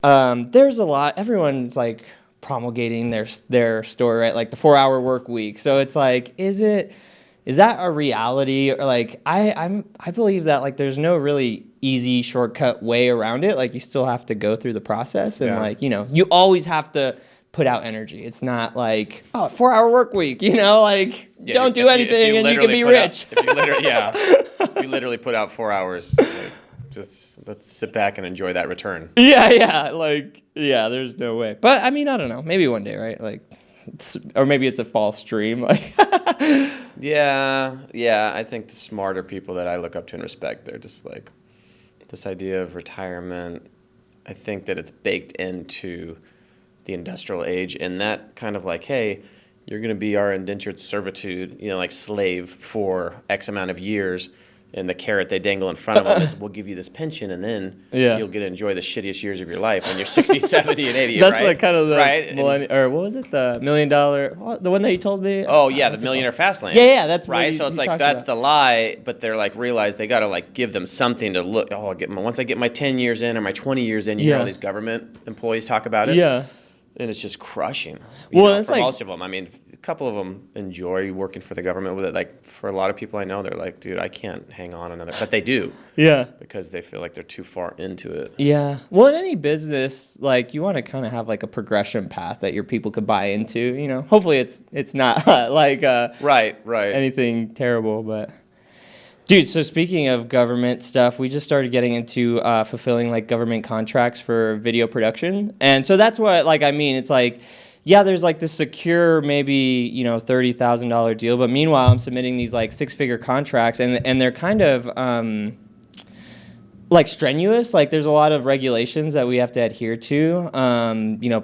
There's a lot. Everyone's like promulgating their story, right? Like the 4-hour work week. So it's like, is that a reality? Or like I believe that like there's no really easy shortcut way around it. Like you still have to go through the process, and like, you always have to put out energy. It's not like, oh, 4-hour work week, like don't do anything and you can be rich. If you literally put out 4 hours, like, just let's sit back and enjoy that return. There's no way. But I mean, I don't know. Maybe one day, right? Like, or maybe it's a false dream. Like, I think the smarter people that I look up to and respect, they're just like, this idea of retirement, I think that it's baked into the industrial age, and that kind of like, hey, you're going to be our indentured servitude, like slave for X amount of years, and the carrot they dangle in front of them is, we'll give you this pension, and then you'll get to enjoy the shittiest years of your life when you're 60, 70, and 80, That's right? like kind of the right? or what was it, the $1 million, the one that you told me? Oh, yeah, the Millionaire Fast Lane. Yeah, that's right. So it's like, that's the lie, but they're like, realize they got to like give them something to look, once I get my 10 years in or my 20 years in, you hear all these government employees talk about it. Yeah. And it's just crushing. It's for like, most of them. I mean, a couple of them enjoy working for the government with it. Like, for a lot of people I know, they're like, dude, I can't hang on another. But they do. Yeah. Because they feel like they're too far into it. Yeah. Well, in any business, like, you want to kind of have like a progression path that your people could buy into. Hopefully it's not like right anything terrible, but. Dude, so speaking of government stuff, we just started getting into fulfilling like government contracts for video production. And so that's what, like, I mean, it's like, yeah, there's like this secure, maybe, $30,000 deal. But meanwhile, I'm submitting these like 6-figure contracts, and they're kind of like strenuous. Like there's a lot of regulations that we have to adhere to,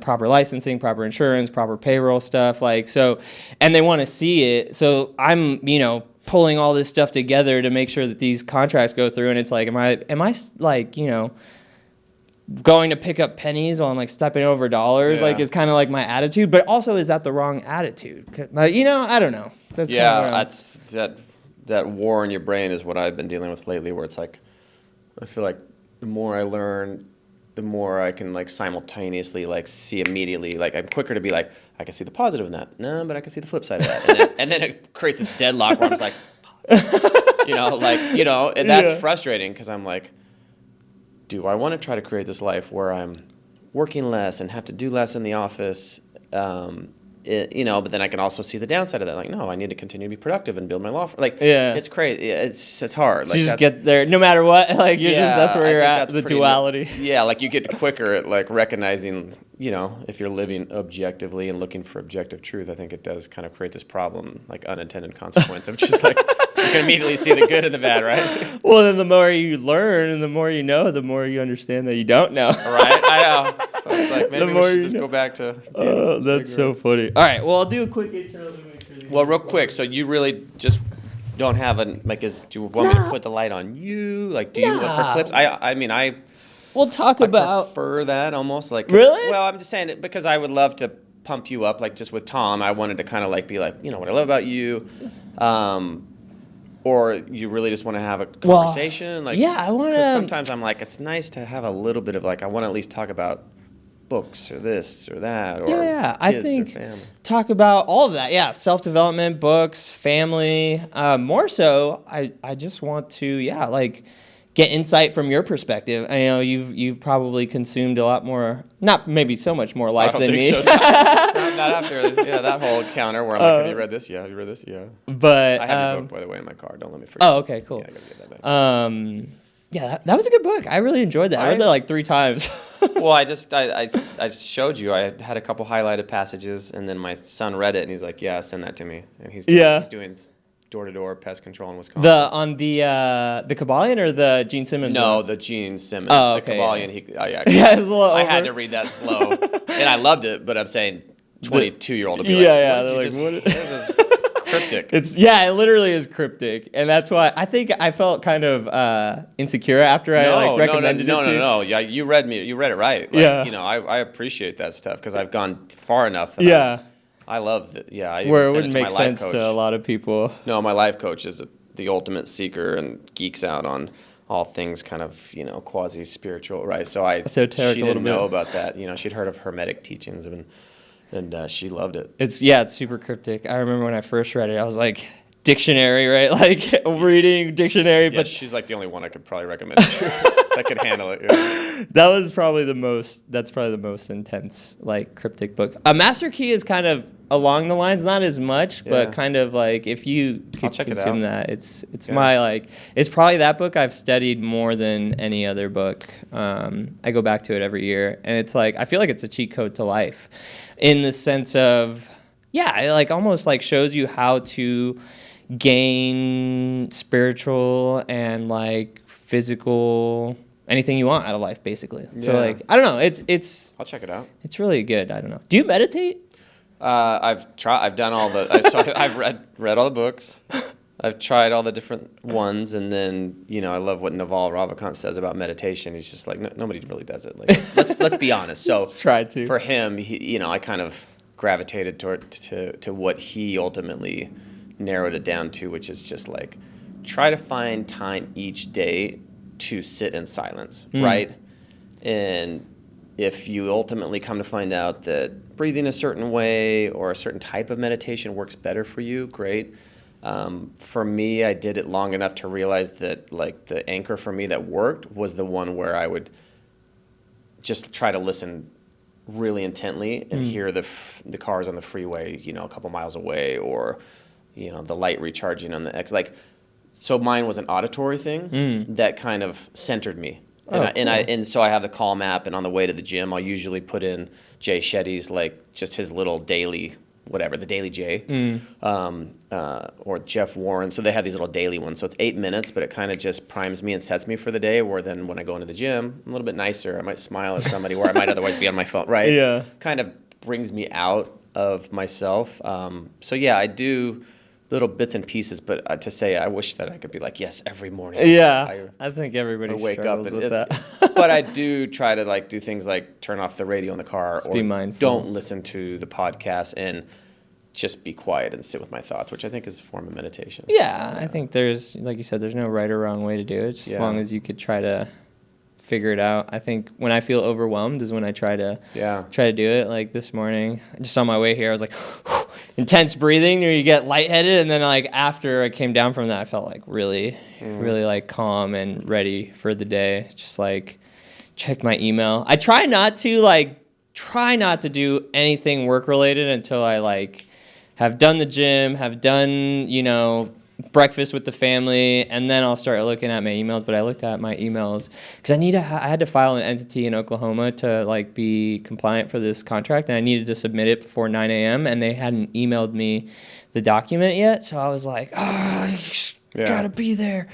proper licensing, proper insurance, proper payroll stuff. Like, so, and they want to see it. So I'm, pulling all this stuff together to make sure that these contracts go through, and it's like, am I like, going to pick up pennies while I'm like stepping over dollars? Like, it's kind of like my attitude, but also, is that the wrong attitude? I don't know. That's that war in your brain is what I've been dealing with lately, where it's like, I feel like the more I learn, the more I can like simultaneously like see immediately. Like, I'm quicker to be like, I can see the positive in that. No, but I can see the flip side of that. And then it creates this deadlock where I'm just like, and that's frustrating, because I'm like, do I want to try to create this life where I'm working less and have to do less in the office? But then I can also see the downside of that. Like, no, I need to continue to be productive and build my law firm. Like, it's crazy. It's hard. So like, you just get there no matter what. Like, that's where you're at. The duality. Like you get quicker at like recognizing, if you're living objectively and looking for objective truth. I think it does kind of create this problem, like unintended consequence of just like, you can immediately see the good and the bad, right? Well, then the more you learn and the more you know, the more you understand that you don't know. Right? I know. So it's like, maybe we should just go back to... Oh, that's so funny. All right, well, I'll do a quick intro. Well, real quick, so you really just don't have do you want me to put the light on you? Like, do you look for clips? We'll talk about... prefer that almost. Like, really? Well, I'm just saying it because I would love to pump you up, like just with Tom. I wanted to kind of like be like, what I love about you. Or you really just want to have a conversation? Well, I want to... sometimes I'm like, it's nice to have a little bit of like, I want to at least talk about books or this or that or kids I think or family. Talk about all of that. Yeah, self-development, books, family. More so, I just want to, get insight from your perspective. I know you've probably consumed a lot more, not maybe so much more life than me. So. not after that whole encounter where I'm like, have you read this? Yeah. Have you read this? Yeah. But I have your book, by the way, in my car. Don't let me forget. Oh, okay, cool. Yeah, I gotta get that back. That was a good book. I really enjoyed that. I read that like 3 times. Well, I showed you. I had a couple highlighted passages, and then my son read it, and he's like, "Yeah, send that to me." And he's doing door-to-door pest control in Wisconsin. The Kabbalion or the Gene Simmons? No, one? The Gene Simmons. Oh, okay. The Kabbalion. It was a little I had to read that slow, and I loved it. But I'm saying, 22-year-old to be what is cryptic. It literally is cryptic, and that's why I think I felt kind of insecure after I recommended it. No. Yeah, you read it right. Like, I appreciate that stuff because I've gone far enough. I love it. Yeah, where it wouldn't make sense to a lot of people. No, my life coach is the ultimate seeker and geeks out on all things kind of, quasi-spiritual, right? So she Esoteric a little didn't know bit. about that. She'd heard of Hermetic teachings, and she loved it. It's super cryptic. I remember when I first read it, I was like, dictionary, right? Like reading dictionary, Yeah, but she's like the only one I could probably recommend it to that could handle it. Yeah. that's probably the most intense, like, cryptic book. A Master Key is kind of along the lines, not as much, but Yeah. kind of like if you I'll could check it consume out. that, it's Yeah. my, like, it's probably that book I've studied more than any other book. I go back to it every year, and it's like I feel like it's a cheat code to life, in the sense of, yeah, it like almost like shows you how to gain spiritual and like physical anything you want out of life, basically. So Yeah. like I don't know, it's I'll check it out. it's really good. I don't know. Do you meditate? I've tried. I've done all the. I've read all the books. I've tried all the different ones, and then I love what Naval Ravikant says about meditation. He's just like nobody really does it. Like let's be honest. So Try to. for him, I kind of gravitated to what he ultimately narrowed it down to, which is just like try to find time each day to sit in silence, right? And if you ultimately come to find out that breathing a certain way or a certain type of meditation works better for you, great. For me, I did it long enough to realize that like the anchor for me that worked was the one where I would just try to listen really intently and hear the cars on the freeway, a couple miles away, or the light recharging on the X. Like, so mine was an auditory thing that kind of centered me. And so I have the Calm app, and on the way to the gym, I'll usually put in Jay Shetty's, like, just his little daily, whatever, the Daily J, or Jeff Warren. So they have these little daily ones. So it's 8 minutes, but it kind of just primes me and sets me for the day, where then when I go into the gym, I'm a little bit nicer. I might smile at somebody where I might otherwise be on my phone, right? Yeah. Kind of brings me out of myself. So yeah, I do little bits and pieces, but to say I wish that I could be like, yes, every morning. Yeah, I think everybody wake up struggles and with that. but I do try to like do things like turn off the radio in the car, Just or be mindful. don't listen to the podcast, and just be quiet and sit with my thoughts, which I think is a form of meditation. Yeah, I think there's, like you said, there's no right or wrong way to do it, just as long as you could try to figure it out. I think when I feel overwhelmed is when I try to do it. Like this morning, just on my way here, I was like intense breathing, or you get lightheaded, and then like after I came down from that, I felt like really like calm and ready for the day. Just like check my email. I try not to do anything work related until I like have done the gym, have done, breakfast with the family, and then I'll start looking at my emails. But I looked at my emails because I had to file an entity in Oklahoma to like be compliant for this contract, and I needed to submit it before 9 a.m. and they hadn't emailed me the document yet. So I was like, gotta be there.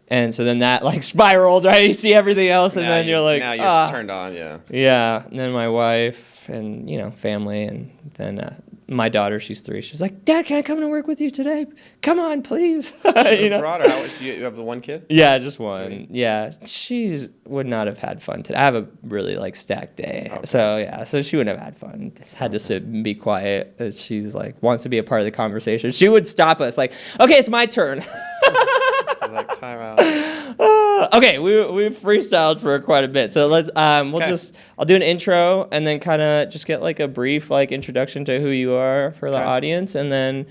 And so then that like spiraled, right? You see everything else, and then you're like, now you're turned on, yeah. Yeah, and then my wife and family, and then my daughter, she's 3. She's like, Dad, can I come to work with you today? Come on, please. Broader, how much do you have? The one kid? Yeah, just one. Yeah, she would not have had fun today. I have a really like stacked day, so she wouldn't have had fun. Just had to sit and be quiet. She's like wants to be a part of the conversation. She would stop us like, okay, it's my turn. She's like, time out. Okay, we've freestyled for quite a bit, so let's I'll do an intro and then kind of just get like a brief like introduction to who you are for the audience, and then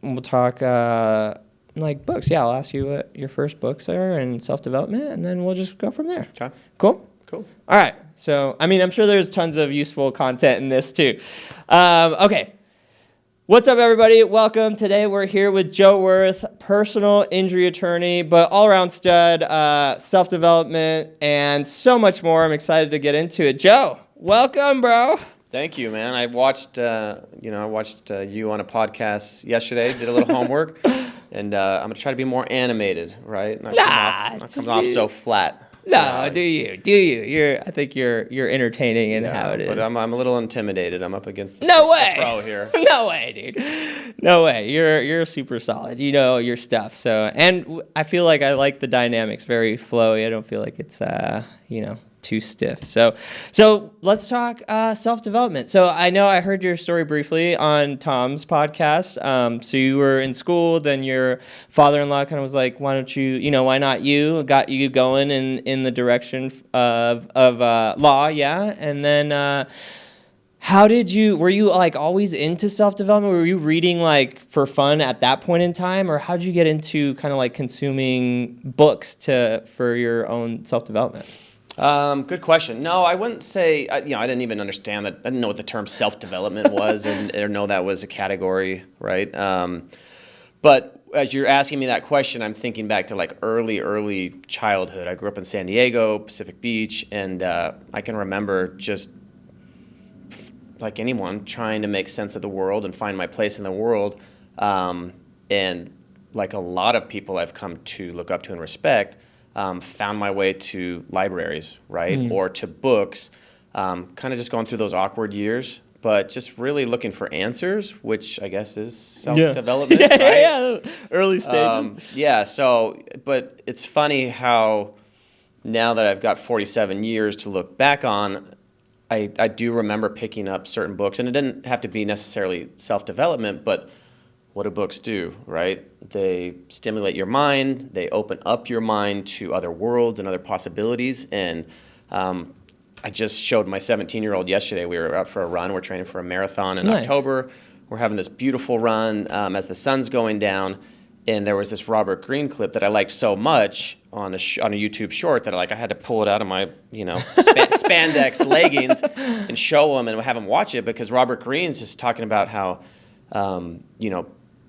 we'll talk like books. Yeah, I'll ask you what your first books are and self-development, and then we'll just go from there. Okay. Cool. Cool. All right. So I mean, I'm sure there's tons of useful content in this too. Okay. What's up, everybody? Welcome. Today we're here with Joe Worth, personal injury attorney, but all-around stud, self-development, and so much more. I'm excited to get into it. Joe, welcome, bro. Thank you, man. I watched you on a podcast yesterday. Did a little homework, and I'm gonna try to be more animated, right? Not come off so flat. No, do you? I think you're entertaining in how it is. But I'm a little intimidated. I'm up against the pro here. No way, dude. No way. You're super solid. You know your stuff. So, and I feel like I like the dynamics, very flowy. I don't feel like it's too stiff. So let's talk self-development. So I know I heard your story briefly on Tom's podcast. So you were in school, then your father-in-law kind of was like, why don't you, why not you? Got you going in the direction of law, yeah? And then were you like always into self-development? Were you reading like for fun at that point in time? Or how'd you get into kind of like consuming books for your own self-development? Good question. No, I wouldn't say, I didn't even understand that. I didn't know what the term self-development was or know that was a category, right? But as you're asking me that question, I'm thinking back to like early childhood. I grew up in San Diego, Pacific Beach, and I can remember just like anyone trying to make sense of the world and find my place in the world. And like a lot of people I've come to look up to and respect, found my way to libraries, right? Or to books, kind of just going through those awkward years, but just really looking for answers, which I guess is self-development, right? Yeah, early stages. But it's funny how now that I've got 47 years to look back on, I do remember picking up certain books, and it didn't have to be necessarily self-development, but what do books do, right? They stimulate your mind, they open up your mind to other worlds and other possibilities, and I just showed my 17-year-old yesterday. We were out for a run. We're training for a marathon in October. We're having this beautiful run as the sun's going down, and there was this Robert Greene clip that I liked so much on a YouTube short that I had to pull it out of my spandex leggings and show him and have him watch it, because Robert Greene's just talking about how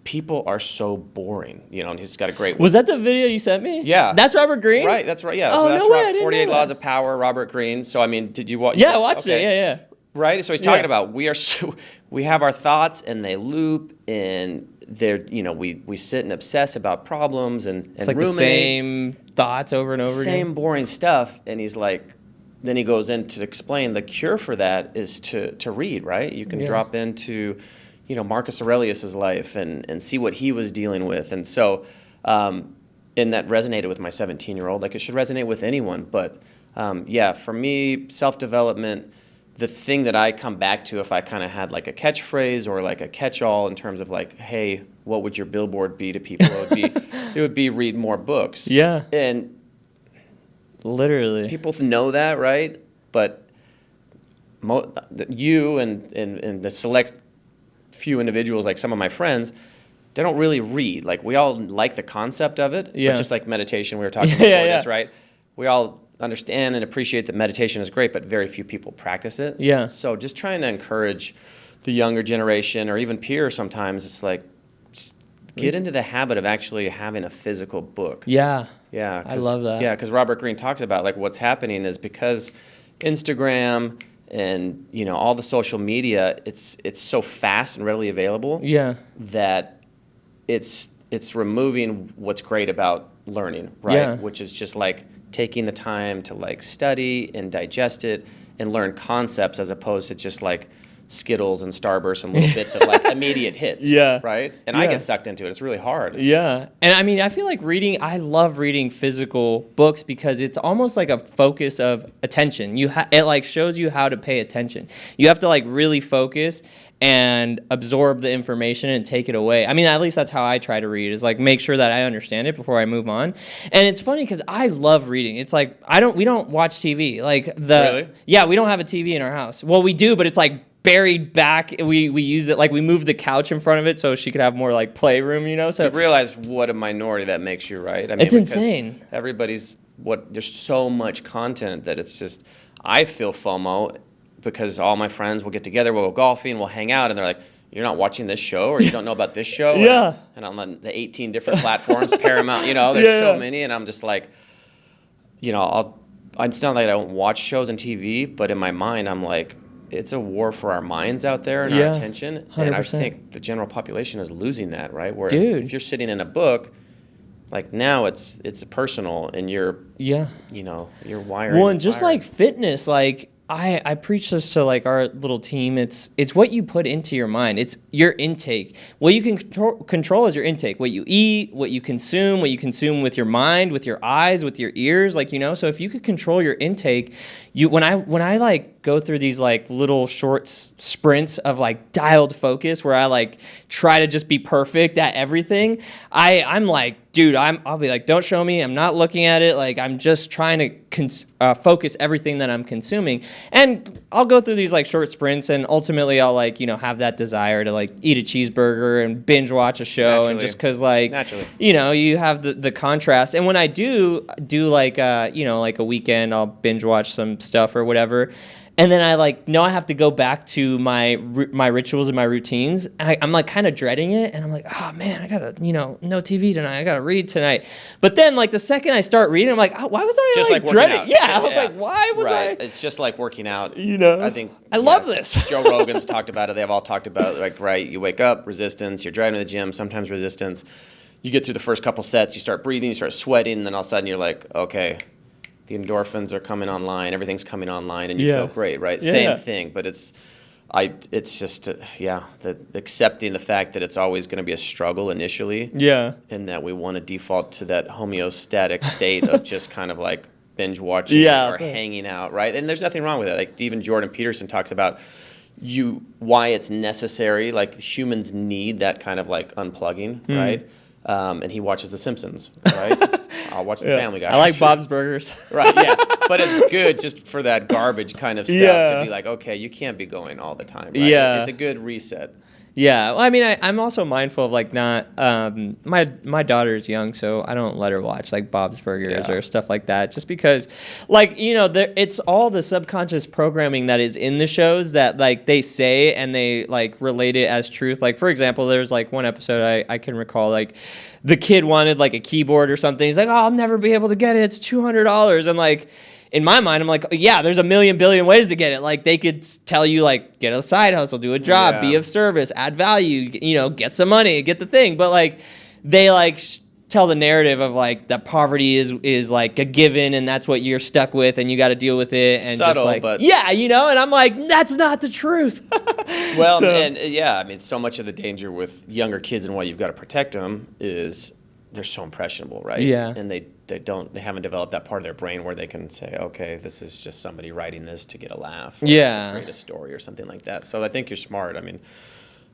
people are so boring, and he's got a great. Was that the video you sent me? Yeah, that's Robert Greene. Right, that's right. Yeah, Oh, so that's no way, I didn't 48 know Laws that. of Power, Robert Greene. So I mean, did you watch? Yeah, I watched it. Yeah. Right. So he's talking about we have our thoughts and they loop, and they're we sit and obsess about problems and It's like ruminate. the same thoughts over and over again. Same boring stuff, and he's like, then he goes in to explain the cure for that is to read, right? You can drop into, Marcus Aurelius's life and see what he was dealing with, and so, and that resonated with my 17-year-old. Like it should resonate with anyone, but for me, self-development. The thing that I come back to if I kind of had like a catchphrase or like a catch-all in terms of like, hey, what would your billboard be to people? It would be read more books. Yeah. And literally, people know that, right? But you and the select few individuals, like some of my friends, they don't really read. Like we all like the concept of it, but just like meditation, we were talking before this, right? We all understand and appreciate that meditation is great, but very few people practice it. Yeah. So just trying to encourage the younger generation or even peers sometimes, it's like, get into the habit of actually having a physical book. Yeah. Yeah. I love that. Yeah, because Robert Greene talks about like what's happening is because Instagram and all the social media, it's so fast and readily available. Yeah. That it's removing what's great about learning, right? Yeah. Which is just like taking the time to like study and digest it and learn concepts as opposed to just like Skittles and Starbursts and little bits of like immediate hits. Yeah. Right? And I get sucked into it. It's really hard. Yeah. And I mean, I feel like I love reading physical books because it's almost like a focus of attention. It like shows you how to pay attention. You have to like really focus and absorb the information and take it away. I mean, at least that's how I try to read, is like make sure that I understand it before I move on. And it's funny because I love reading. It's like we don't watch TV. Really? Yeah, we don't have a TV in our house. Well, we do, but it's like buried back. We use it, like we moved the couch in front of it so she could have more like playroom, So You realize what a minority that makes you, right? I mean, it's insane. There's so much content that it's just, I feel FOMO because all my friends will get together, we'll go golfing, we'll hang out, and they're like, you're not watching this show, or you don't know about this show? Yeah. And I'm on the 18 different platforms, Paramount, there's so many, and I'm just like, it's not like I don't watch shows on TV, but in my mind, I'm like, it's a war for our minds out there and our attention. 100%. And I think the general population is losing that, right? Where Dude. if you're sitting in a book, like now it's personal and you're, you're wiring. Well, and just like fitness, like I preach this to like our little team. It's what you put into your mind. It's your intake. What you can control is your intake. What you eat, what you consume with your mind, with your eyes, with your ears. Like, you know, so if you could control your intake, when I like go through these like little short sprints of like dialed focus where I like try to just be perfect at everything, I'm like, dude, I'll be like, don't show me. I'm not looking at it. Like, I'm just trying to focus everything that I'm consuming. And I'll go through these like short sprints, and ultimately I'll like, you know, have that desire to like eat a cheeseburger and binge watch a show. Naturally. And just cause like, Naturally. you know, you have the contrast. And when I do like, you know, like a weekend, I'll binge watch some stuff or whatever. And then I like know I have to go back to my rituals and my routines. I'm like kind of dreading it, and I'm like, oh man, I gotta, you know, no TV tonight. I gotta read tonight. But then like the second I start reading, I'm like, oh, why was I just like dreading? out. Yeah, I was like, why was right. I? It's just like working out. You know, I think I love this. Joe Rogan's talked about it. They've all talked about it. Like, right, you wake up, resistance. You're driving to the gym, sometimes resistance. You get through the first couple sets, you start breathing, you start sweating, and then all of a sudden you're like, okay, the endorphins are coming online, everything's coming online, and you feel great, right? Yeah. Same thing, but it's just, accepting the fact that it's always going to be a struggle initially. Yeah. And that we want to default to that homeostatic state of just kind of like binge watching or hanging out, right? And there's nothing wrong with it. Like even Jordan Peterson talks about why it's necessary, like humans need that kind of like unplugging, right? And he watches The Simpsons, right? I'll watch The Family Guy. I like Bob's Burgers. Right, yeah. But it's good just for that garbage kind of stuff to be like, okay, you can't be going all the time, right? Yeah. It's a good reset. Yeah, well, I mean, I'm also mindful of like not my daughter's young, so I don't let her watch like Bob's Burgers or stuff like that, just because, like, you know, it's all the subconscious programming that is in the shows that like they say and they like relate it as truth. Like for example, there's like one episode I can recall, like the kid wanted like a keyboard or something. He's like, oh, I'll never be able to get it. It's $200, and like. In my mind, I'm like, yeah, there's a million billion ways to get it. Like they could tell you like, get a side hustle, do a job, be of service, add value, you know, get some money, get the thing. But like they like tell the narrative of like that poverty is like a given and that's what you're stuck with and you got to deal with it. And subtle, just like, but yeah, you know, and I'm like, that's not the truth. Well, and yeah, I mean, so much of the danger with younger kids and why you've got to protect them is they're so impressionable, right? Yeah. And they haven't developed that part of their brain where they can say, okay, this is just somebody writing this to get a laugh, or to create a story or something like that. So I think you're smart. I mean,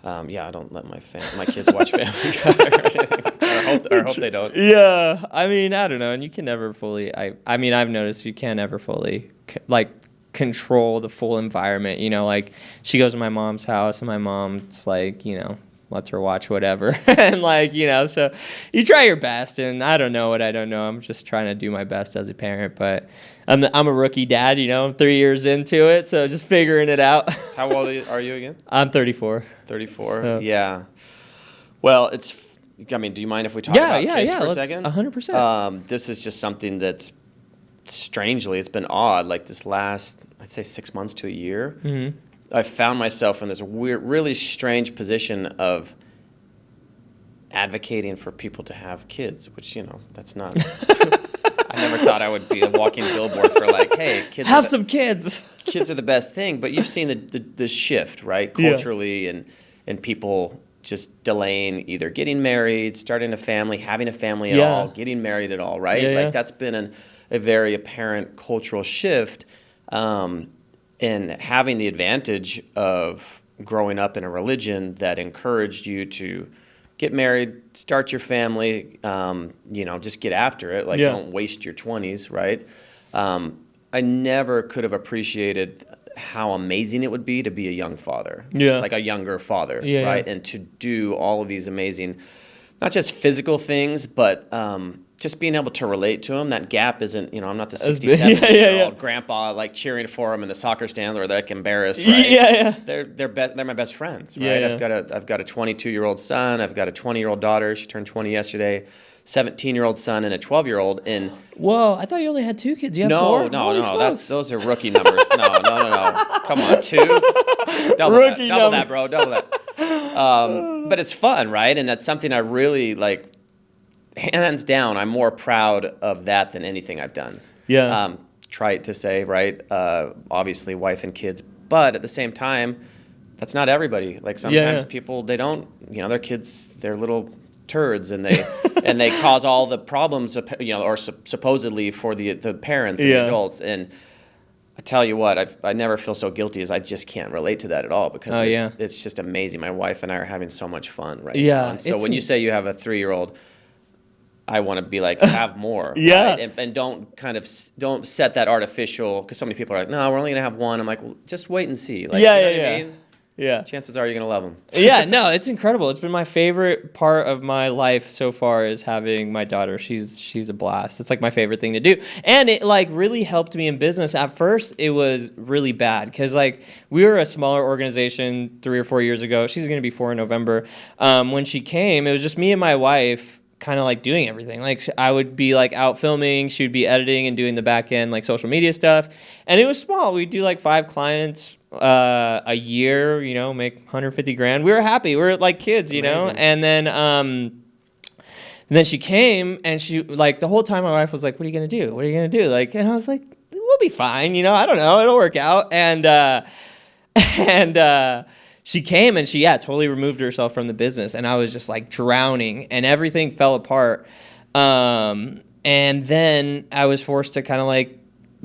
I don't let my kids watch Family Guy or anything. I hope they don't. Yeah, I mean, I don't know, and you can never fully. I mean, I've noticed you can't ever fully like control the full environment. You know, like she goes to my mom's house, and my mom's like, you know, lets her watch whatever. And like, you know, so you try your best, and I don't know what I don't know. I'm just trying to do my best as a parent, but I'm a rookie dad, you know, I'm 3 years into it, so just figuring it out. How old are you again? I'm 34. 34, so. Yeah. Well, I mean, do you mind if we talk about kids for a second? 100%. This is just something that's strangely, it's been odd, like this last, I'd say 6 months to a year. Mm-hmm. I found myself in this weird, really strange position of advocating for people to have kids, which, you know, that's not. I never thought I would be a walking billboard for like, hey, kids have some kids. Kids are the best thing, but you've seen the shift, right, culturally, and people just delaying either getting married, starting a family, having a family at all, getting married at all, right? That's been a very apparent cultural shift. And having the advantage of growing up in a religion that encouraged you to get married, start your family, you know, just get after it. Like, don't waste your 20s, right? I never could have appreciated how amazing it would be to be a young father. Like a younger father, right? And to do all of these amazing, not just physical things, but just being able to relate to him. That gap isn't, you know, I'm not the 67-year-old grandpa like cheering for him in the soccer stand or like embarrassed, right? They're my best friends, right? I've got a 22-year-old son. I've got a 20-year-old daughter. She turned 20 yesterday. 17-year-old son and a 12-year-old. And whoa, I thought you only had 2 kids. You have 4? No. Those are rookie numbers. No. Come on, 2. Double that, bro. Double that. But it's fun, right? And that's something I really like. Hands down, I'm more proud of that than anything I've done. trite to say, right? Obviously, wife and kids, but at the same time, that's not everybody. Like sometimes people, they don't, their kids, they're little turds, and they cause all the problems, or supposedly for the parents and the adults. And I tell you what, I never feel so guilty as I just can't relate to that at all, because it's just amazing. My wife and I are having so much fun right now. And so when you say you have a 3-year-old, I want to be like, have more. Right? And don't set that artificial, because so many people are like, no, we're only going to have one. I'm like, well, just wait and see. Like, I mean? Yeah. Chances are you're going to love them. No, it's incredible. It's been my favorite part of my life so far, is having my daughter. She's a blast. It's like my favorite thing to do. And it like really helped me in business. At first, it was really bad, because like we were a smaller organization 3 or 4 years ago. She's going to be 4 in November. When she came, it was just me and my wife kind of like doing everything. Like I would be like out filming, she would be editing and doing the back end like social media stuff. And it was small. We'd do like 5 clients a year, make 150 grand. We were happy. We were like kids, Amazing. And then she came, and she like the whole time my wife was like, what are you going to do? What are you going to do? Like, and I was like, we'll be fine. I don't know. It'll work out. And she came, and she totally removed herself from the business, and I was just like drowning, and everything fell apart. And then I was forced to kind of like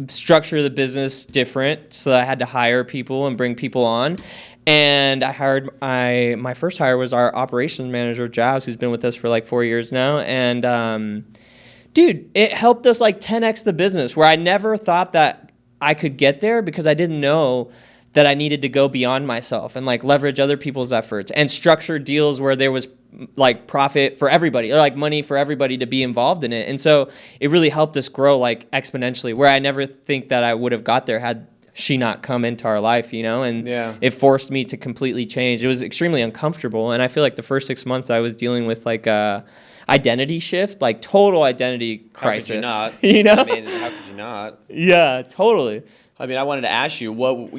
structure the business different, so that I had to hire people and bring people on. And I hired my first hire was our operations manager, Jazz, who's been with us for like 4 years now. And dude, it helped us like 10x the business, where I never thought that I could get there, because I didn't know that I needed to go beyond myself and like leverage other people's efforts and structure deals where there was like profit for everybody, or like money for everybody to be involved in it. And so it really helped us grow like exponentially, where I never think that I would have got there had she not come into our life, and it forced me to completely change. It was extremely uncomfortable. And I feel like the first 6 months I was dealing with like a identity shift, like total identity crisis. How could you not? I mean, how could you not? Yeah, totally. I mean, I wanted to ask you what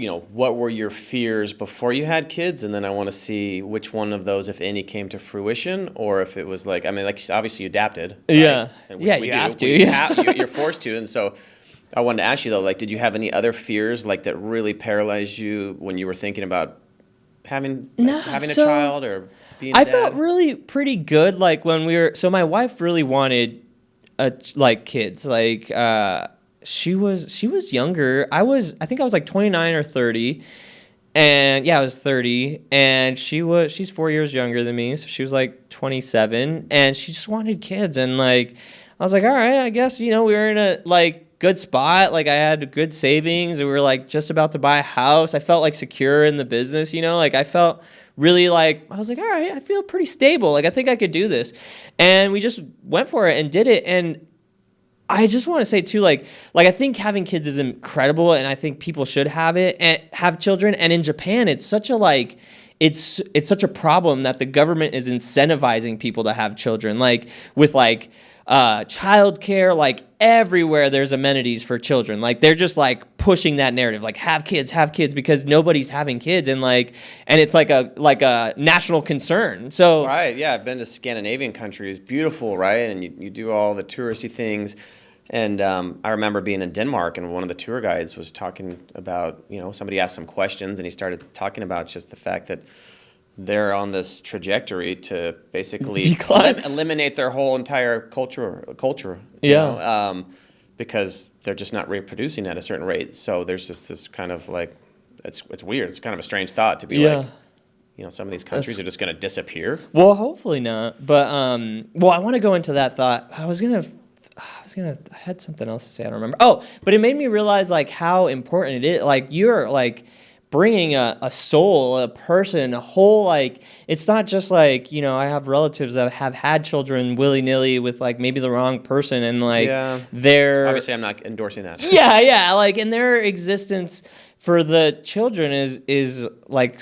were your fears before you had kids, and then I want to see which one of those, if any, came to fruition, or if it was like, I mean, like obviously you adapted. Right? Yeah, You have to. You're forced to, and so I wanted to ask you though, like, did you have any other fears like that really paralyzed you when you were thinking about having a child or being a dad? I felt really pretty good, like when so my wife really wanted kids, like. She was younger. I think I was like 29 or 30. And I was 30, and she's 4 years younger than me. So she was like 27, and she just wanted kids. And like, I was like, all right, I guess, we were in a like good spot. Like I had good savings, and we were like just about to buy a house. I felt like secure in the business, like I felt really like, I was like, all right, I feel pretty stable. Like I think I could do this. And we just went for it and did it. And I just want to say too, like I think having kids is incredible, and I think people should have it and have children. And in Japan, it's such a it's such a problem that the government is incentivizing people to have children, like with like childcare, like everywhere there's amenities for children. Like they're just like pushing that narrative, like have kids, because nobody's having kids, and it's like a national concern. So right, yeah, I've been to Scandinavian countries, beautiful, right? And you do all the touristy things. And I remember being in Denmark, and one of the tour guides was talking about, somebody asked some questions, and he started talking about just the fact that they're on this trajectory to basically eliminate their whole entire culture. Because they're just not reproducing at a certain rate. So there's just this kind of like, it's weird. It's kind of a strange thought to be like, some of these countries are just going to disappear. Well, hopefully not. But I want to go into that thought. I had something else to say. I don't remember. Oh, but it made me realize like how important it is. Like you're like bringing a soul, a person, a whole, like, it's not just like, I have relatives that have had children willy-nilly with like maybe the wrong person, and like they're obviously I'm not endorsing that. Like, and their existence for the children is like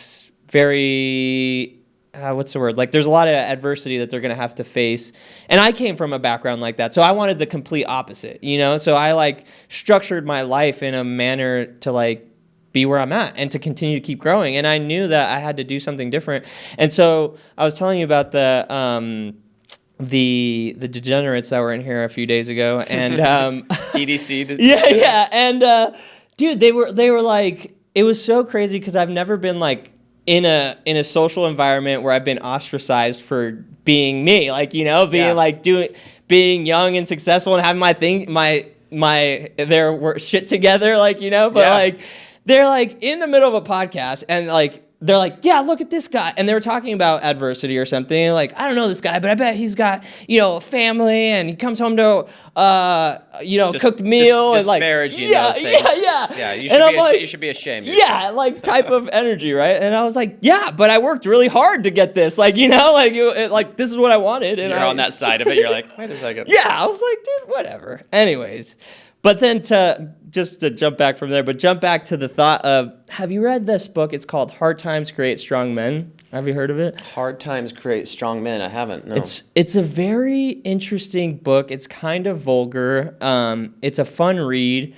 very what's the word? Like there's a lot of adversity that they're going to have to face. And I came from a background like that. So I wanted the complete opposite, So I like structured my life in a manner to like be where I'm at and to continue to keep growing. And I knew that I had to do something different. And so I was telling you about the degenerates that were in here a few days ago, and EDC. yeah, and dude, they were like, it was so crazy because I've never been like in a social environment where I've been ostracized for being me, like, being like being young and successful and having my their shit together, like, but like they're like in the middle of a podcast and like they're like, yeah, look at this guy. And they were talking about adversity or something. Like, I don't know this guy, but I bet he's got, a family and he comes home to, cooked meal. And like, disparaging those things. Yeah, you should be ashamed. Yeah, like type of energy, right? And I was like, yeah, but I worked really hard to get this. Like, like this is what I wanted. And you're on that side of it. You're like, wait a second. Yeah, I was like, dude, whatever. Anyways. But then to jump back from there, but jump back to the thought of, have you read this book? It's called Hard Times Create Strong Men. Have you heard of it? Hard Times Create Strong Men. I haven't, no. It's a very interesting book. It's kind of vulgar. It's a fun read,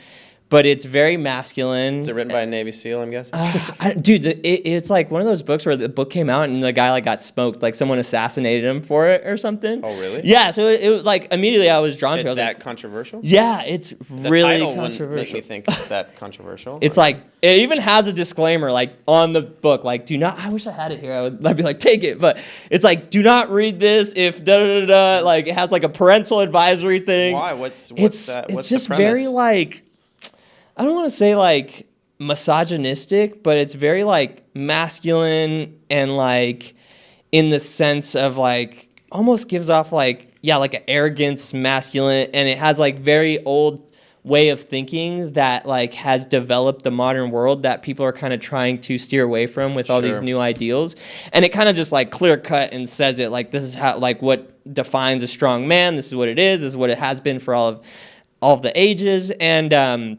but it's very masculine. Is it written by a Navy SEAL, I'm guessing? It's like one of those books where the book came out and the guy like got smoked, like someone assassinated him for it or something. Oh, really? Yeah, so it was like immediately I was drawn to it. It's that controversial? Yeah, it's really controversial. controversial. Wouldn't make me think it's that controversial. It's like, it even has a disclaimer like on the book, like, do not, I wish I had it here. I'd be like, take it. But it's like, do not read this if da-da-da-da. Like, it has like a parental advisory thing. Why? What's that? It's What's just the premise? very like, I don't want to say like misogynistic, but it's very like masculine and like in the sense of like almost gives off like, yeah, like an arrogance, masculine, and it has like very old way of thinking that like has developed the modern world that people are kind of trying to steer away from with all these new ideals. And it kind of just like clear cut and says it like, this is how, like what defines a strong man. This is what it is. This is what it has been for all of the ages. And,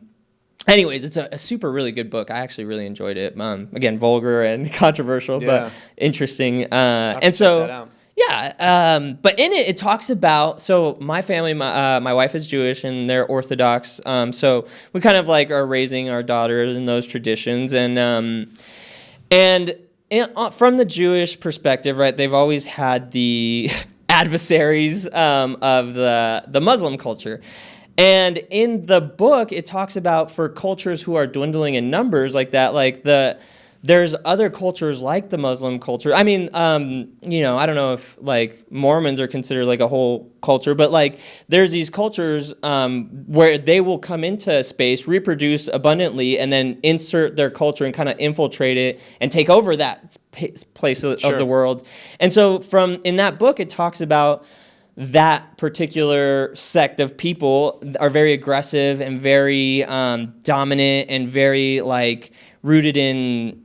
anyways, it's a super really good book. I actually really enjoyed it. Again, vulgar and controversial, but interesting. And so, but in it talks about, so my family, my wife is Jewish and they're Orthodox. So we kind of like are raising our daughter in those traditions. And from the Jewish perspective, right, they've always had the adversaries of the Muslim culture. And in the book, it talks about for cultures who are dwindling in numbers like that, like there's other cultures like the Muslim culture. I mean, I don't know if like Mormons are considered like a whole culture, but like there's these cultures where they will come into space, reproduce abundantly, and then insert their culture and kind of infiltrate it and take over that place of the world. And so in that book, it talks about that particular sect of people are very aggressive and very dominant and very like rooted in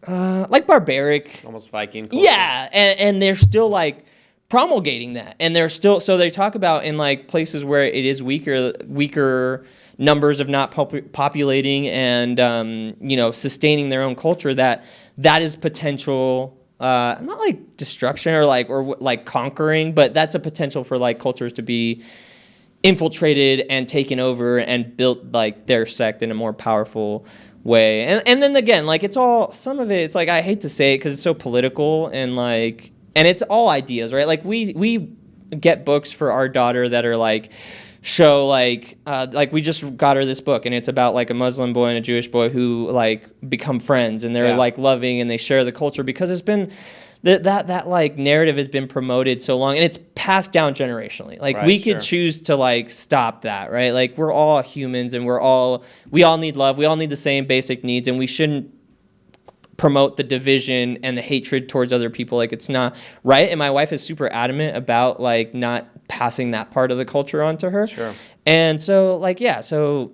like barbaric, almost Viking culture. Yeah, and they're still like promulgating that, and they're still, so they talk about in like places where it is weaker numbers of not populating and sustaining their own culture, that is potential. Not like destruction or conquering, but that's a potential for like cultures to be infiltrated and taken over and built like their sect in a more powerful way. And then again, like it's all, some of it, it's like, I hate to say it because it's so political and like, and it's all ideas, right? Like we get books for our daughter that are like, show like we just got her this book and it's about like a Muslim boy and a Jewish boy who like become friends and they're like loving and they share the culture because it's been that like narrative has been promoted so long and it's passed down generationally. Like we could choose to like stop that, right? Like we're all humans and we all need love. We all need the same basic needs and we shouldn't promote the division and the hatred towards other people. Like it's not right. And my wife is super adamant about like not passing that part of the culture on to her. Sure. And so like, yeah, so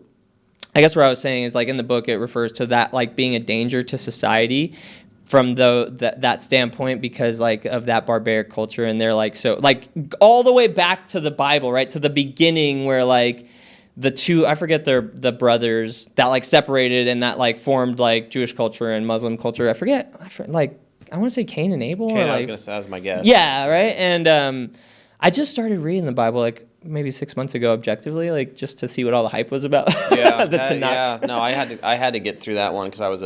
I guess what I was saying is like in the book, it refers to that like being a danger to society from that standpoint because like of that barbaric culture. And they're like, so like all the way back to the Bible, right? To the beginning where like the two, I forget the brothers that like separated and that like formed like Jewish culture and Muslim culture. I forget like, I want to say Cain and Abel. Cain, or, like, I was going to say, that was my guess. Yeah, right? And I just started reading the Bible like maybe 6 months ago objectively, like just to see what all the hype was about. Yeah, no, I had to get through that one because I was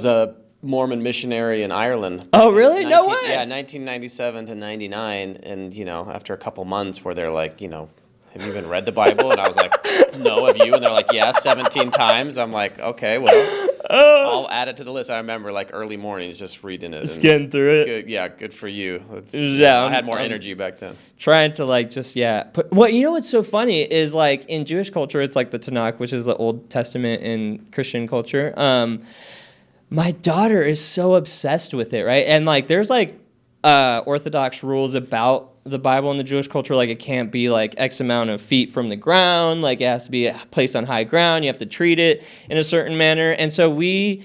a Mormon missionary in Ireland. Oh, really? No way. Yeah, 1997 to 99. And, after a couple months where they're like, have you even read the Bible? And I was like, no, have you? And they're like, yeah, 17 times. I'm like, okay, well, I'll add it to the list. I remember like early mornings just reading it. Just getting through it. Good for you. Yeah, I had more energy back then. Trying to like just, what's so funny is like in Jewish culture, it's like the Tanakh, which is the Old Testament in Christian culture. My daughter is so obsessed with it, right? And like there's like Orthodox rules about the Bible in the Jewish culture, like it can't be like X amount of feet from the ground, like it has to be placed on high ground, you have to treat it in a certain manner. And so when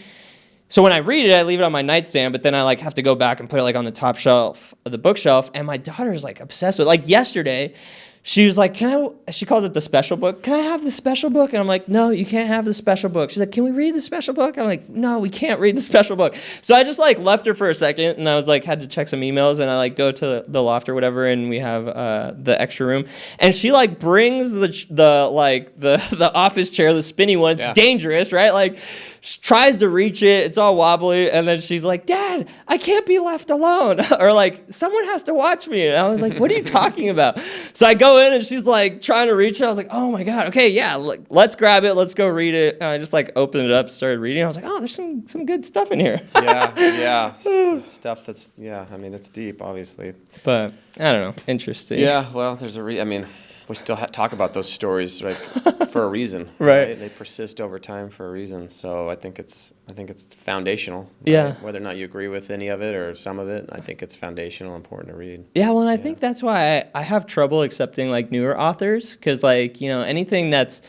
I read it, I leave it on my nightstand, but then I like have to go back and put it like on the top shelf of the bookshelf, and my daughter is like obsessed with it. Like yesterday, she was like, she calls it the special book. Can I have the special book? And I'm like, no, you can't have the special book. She's like, can we read the special book? I'm like, no, we can't read the special book. So I just like left her for a second, and I was like, had to check some emails, and I like go to the loft or whatever, and we have the extra room. And she like brings the office chair, the spinny one. It's dangerous, right? Like, she tries to reach it, it's all wobbly, and then she's like, Dad, I can't be left alone. Or like, someone has to watch me. And I was like, what are you talking about? So I go in and she's like trying to reach it. I was like, oh my God, okay, yeah, let's grab it, let's go read it. And I just like opened it up, started reading. I was like, oh, there's some good stuff in here. Yeah. Stuff that's, it's deep, obviously. But I don't know, interesting. Yeah, well, there's we still talk about those stories, right, for a reason. Right. They persist over time for a reason. So I think it's foundational. Right? Yeah. Whether or not you agree with any of it or some of it, I think it's foundational, important to read. Yeah, well, and I think that's why I have trouble accepting like newer authors, because like anything that's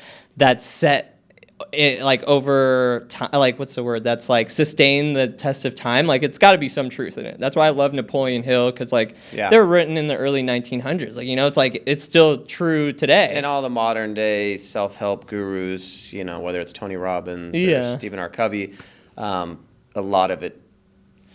set like over time, like what's the word? That's like sustained the test of time. Like it's got to be some truth in it. That's why I love Napoleon Hill, because like they were written in the early 1900s. Like it's like it's still true today. And all the modern day self-help gurus, whether it's Tony Robbins or Stephen R. Covey, a lot of it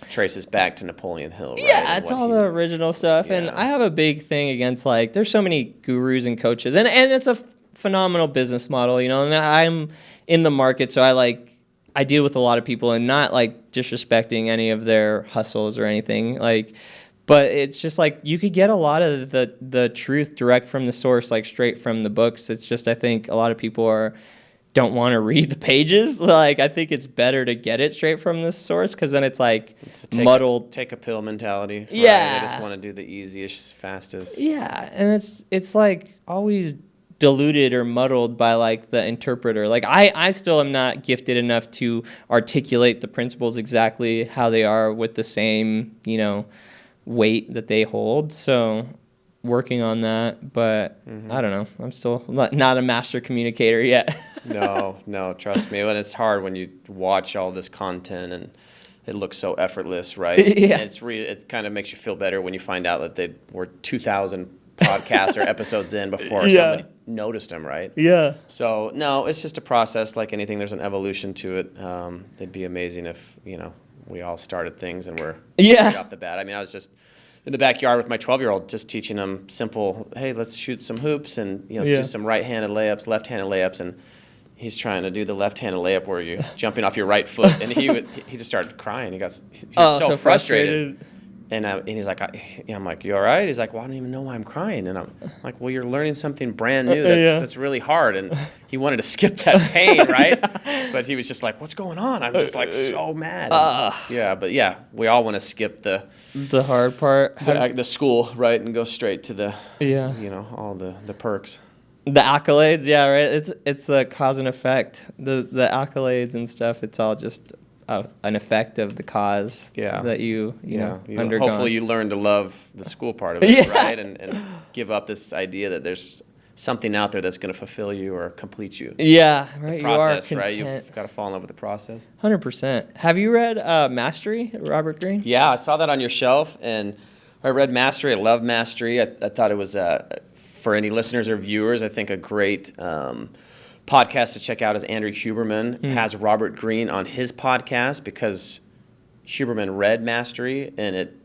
traces back to Napoleon Hill. Right? Yeah, it's all the original stuff. Yeah. And I have a big thing against like there's so many gurus and coaches, and it's a phenomenal business model, and I'm in the market, so I deal with a lot of people, and not like disrespecting any of their hustles or anything, like, but it's just like you could get a lot of the truth direct from the source, like straight from the books. It's just I think a lot of people don't want to read the pages. Like I think it's better to get it straight from the source, because then it's like muddled. Take a pill mentality. Yeah, right? They just want to do the easiest, fastest. Yeah, and it's like always diluted or muddled by like the interpreter. Like I still am not gifted enough to articulate the principles exactly how they are with the same, weight that they hold. So working on that, but I don't know. I'm still not a master communicator yet. No, trust me. And it's hard when you watch all this content and it looks so effortless, right? Yeah. And it kind of makes you feel better when you find out that they were 2,000 podcasts or episodes in before somebody noticed them, right? Yeah. So no, it's just a process like anything. There's an evolution to it. It'd be amazing if we all started things and we're right off the bat. I was just in the backyard with my 12-year-old, just teaching him simple. Hey, let's shoot some hoops and let's do some right-handed layups, left-handed layups, and he's trying to do the left-handed layup where you're jumping off your right foot, and he just started crying. He was so frustrated. And he's like, I'm like, you all right? He's like, well, I don't even know why I'm crying. And I'm like, well, you're learning something brand new that's really hard. And he wanted to skip that pain, right? But he was just like, what's going on? I'm just like so mad. We all want to skip the hard part, the school, right, and go straight to the all the perks. The accolades, right? It's a cause and effect. The accolades and stuff. It's all just an effect of the cause that you undergone. Hopefully you learn to love the school part of it, right? And give up this idea that there's something out there that's going to fulfill you or complete you. Yeah, right. The process, you are right? You've got to fall in love with the process. 100%. Have you read Mastery, Robert Greene? Yeah, I saw that on your shelf, and I read Mastery. I love Mastery. I thought it was, for any listeners or viewers, I think a great podcast to check out is Andrew Huberman has Robert Greene on his podcast, because Huberman read Mastery and it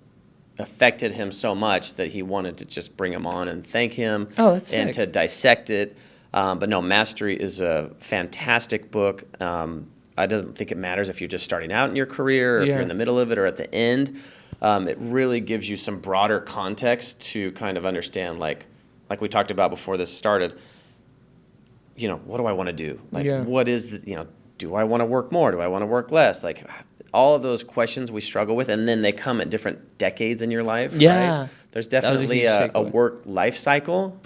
affected him so much that he wanted to just bring him on and thank him and to dissect it. But no, Mastery is a fantastic book. I don't think it matters if you're just starting out in your career or if you're in the middle of it or at the end. It really gives you some broader context to kind of understand, like we talked about before this started, what do I want to do? Like, what is do I want to work more? Do I want to work less? Like, all of those questions we struggle with, and then they come at different decades in your life. Yeah. Right? There's definitely a work life cycle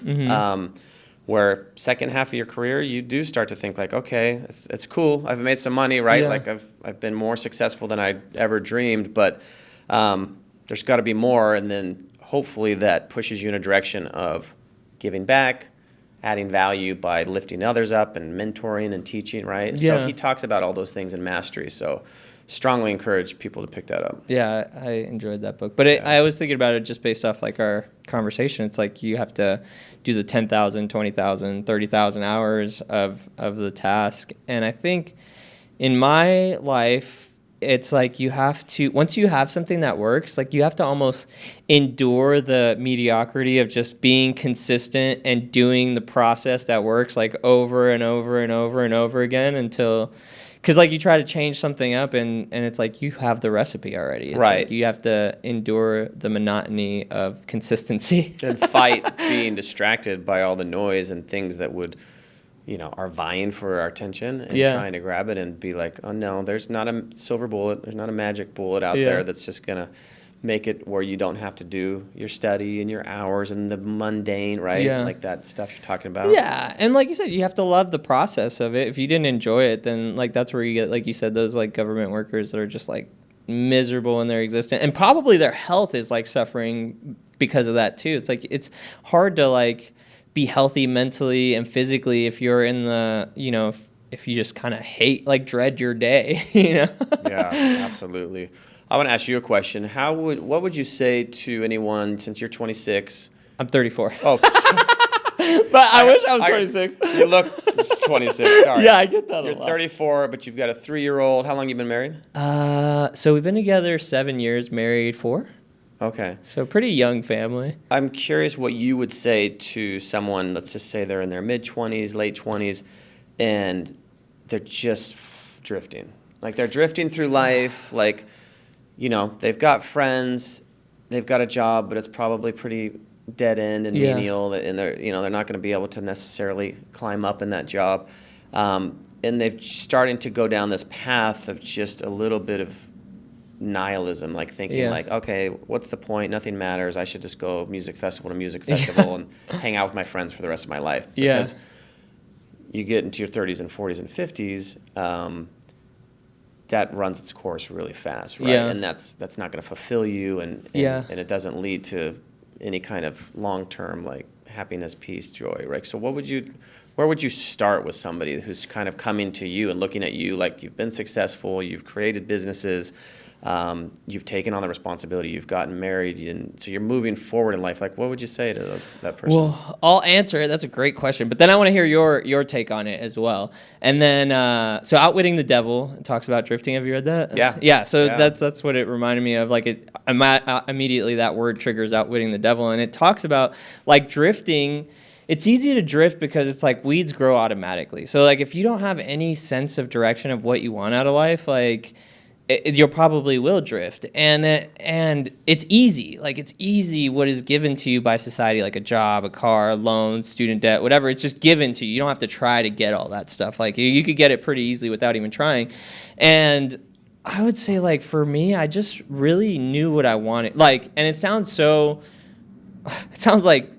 where second half of your career, you do start to think like, okay, it's cool. I've made some money, right? Like I've been more successful than I ever dreamed, but there's got to be more. And then hopefully that pushes you in a direction of giving back, adding value by lifting others up and mentoring and teaching, right? Yeah. So he talks about all those things in Mastery. So strongly encourage people to pick that up. Yeah, I enjoyed that book. But I was thinking about it just based off like our conversation. It's like you have to do the 10,000, 20,000, 30,000 hours of the task. And I think in my life, it's like you have to, once you have something that works, like you have to almost endure the mediocrity of just being consistent and doing the process that works like over and over and over and over again until, because like you try to change something up and it's like you have the recipe already. It's right. Like you have to endure the monotony of consistency. And fight being distracted by all the noise and things that would, are vying for our attention and trying to grab it and be like, oh no, there's not a silver bullet. There's not a magic bullet out there that's just going to make it where you don't have to do your study and your hours and the mundane, right? Yeah. Like that stuff you're talking about. Yeah. And like you said, you have to love the process of it. If you didn't enjoy it, then like that's where you get, like you said, those like government workers that are just like miserable in their existence. And probably their health is like suffering because of that too. It's like, it's hard to like be healthy mentally and physically if you're in the, if you just kind of hate, like dread your day, Yeah, absolutely. I want to ask you a question. What would you say to anyone, since you're 26? I'm 34. Oh, but I wish I was 26. You look 26. Sorry. Yeah, I get that a lot. You're 34, but you've got a 3-year-old. How long you been married? So we've been together 7 years, married 4. Okay. So pretty young family. I'm curious what you would say to someone, let's just say they're in their mid-20s, late 20s, and they're just drifting. Like they're drifting through life, like, they've got friends, they've got a job, but it's probably pretty dead end and menial, and they're not going to be able to necessarily climb up in that job. And they're starting to go down this path of just a little bit of nihilism, like thinking like, okay, what's the point? Nothing matters. I should just go music festival to music festival and hang out with my friends for the rest of my life. Because you get into your 30s and 40s and 50s, that runs its course really fast, right? Yeah. And that's not going to fulfill you, and it doesn't lead to any kind of long-term like happiness, peace, joy, right? So where would you start with somebody who's kind of coming to you and looking at you like you've been successful, you've created businesses, you've taken on the responsibility, you've gotten married, and so you're moving forward in life. Like, what would you say to that person? Well, I'll answer it. That's a great question. But then I want to hear your take on it as well. And then, so Outwitting the Devil talks about drifting. Have you read that? Yeah. Yeah. So that's what it reminded me of. Like, immediately that word triggers Outwitting the Devil, and it talks about like drifting. It's easy to drift because it's like weeds grow automatically. So like if you don't have any sense of direction of what you want out of life, like you probably will drift. And it's easy. Like it's easy what is given to you by society, like a job, a car, loans, student debt, whatever. It's just given to you. You don't have to try to get all that stuff. Like you could get it pretty easily without even trying. And I would say like for me, I just really knew what I wanted. Like, and it sounds like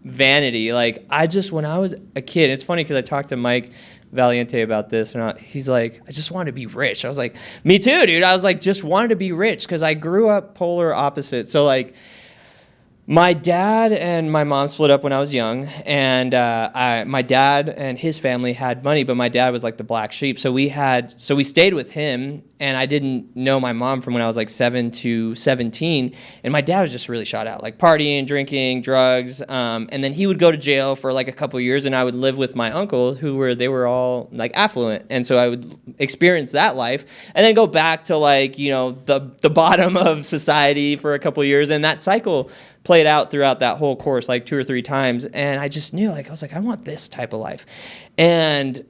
vanity. Like when I was a kid, it's funny because I talked to Mike Valiente about this, and he's like, I just wanted to be rich. I was like, me too, dude. I was like, just wanted to be rich because I grew up polar opposite. So like my dad and my mom split up when I was young, and my dad and his family had money, but my dad was like the black sheep. So we stayed with him, and I didn't know my mom from when I was like 7 to 17. And my dad was just really shot out, like partying, drinking, drugs. And then he would go to jail for like a couple years, and I would live with my uncle they were all like affluent. And so I would experience that life and then go back to like, the bottom of society for a couple years. And that cycle played out throughout that whole course, like 2 or 3 times. And I just knew, like, I was like, I want this type of life. And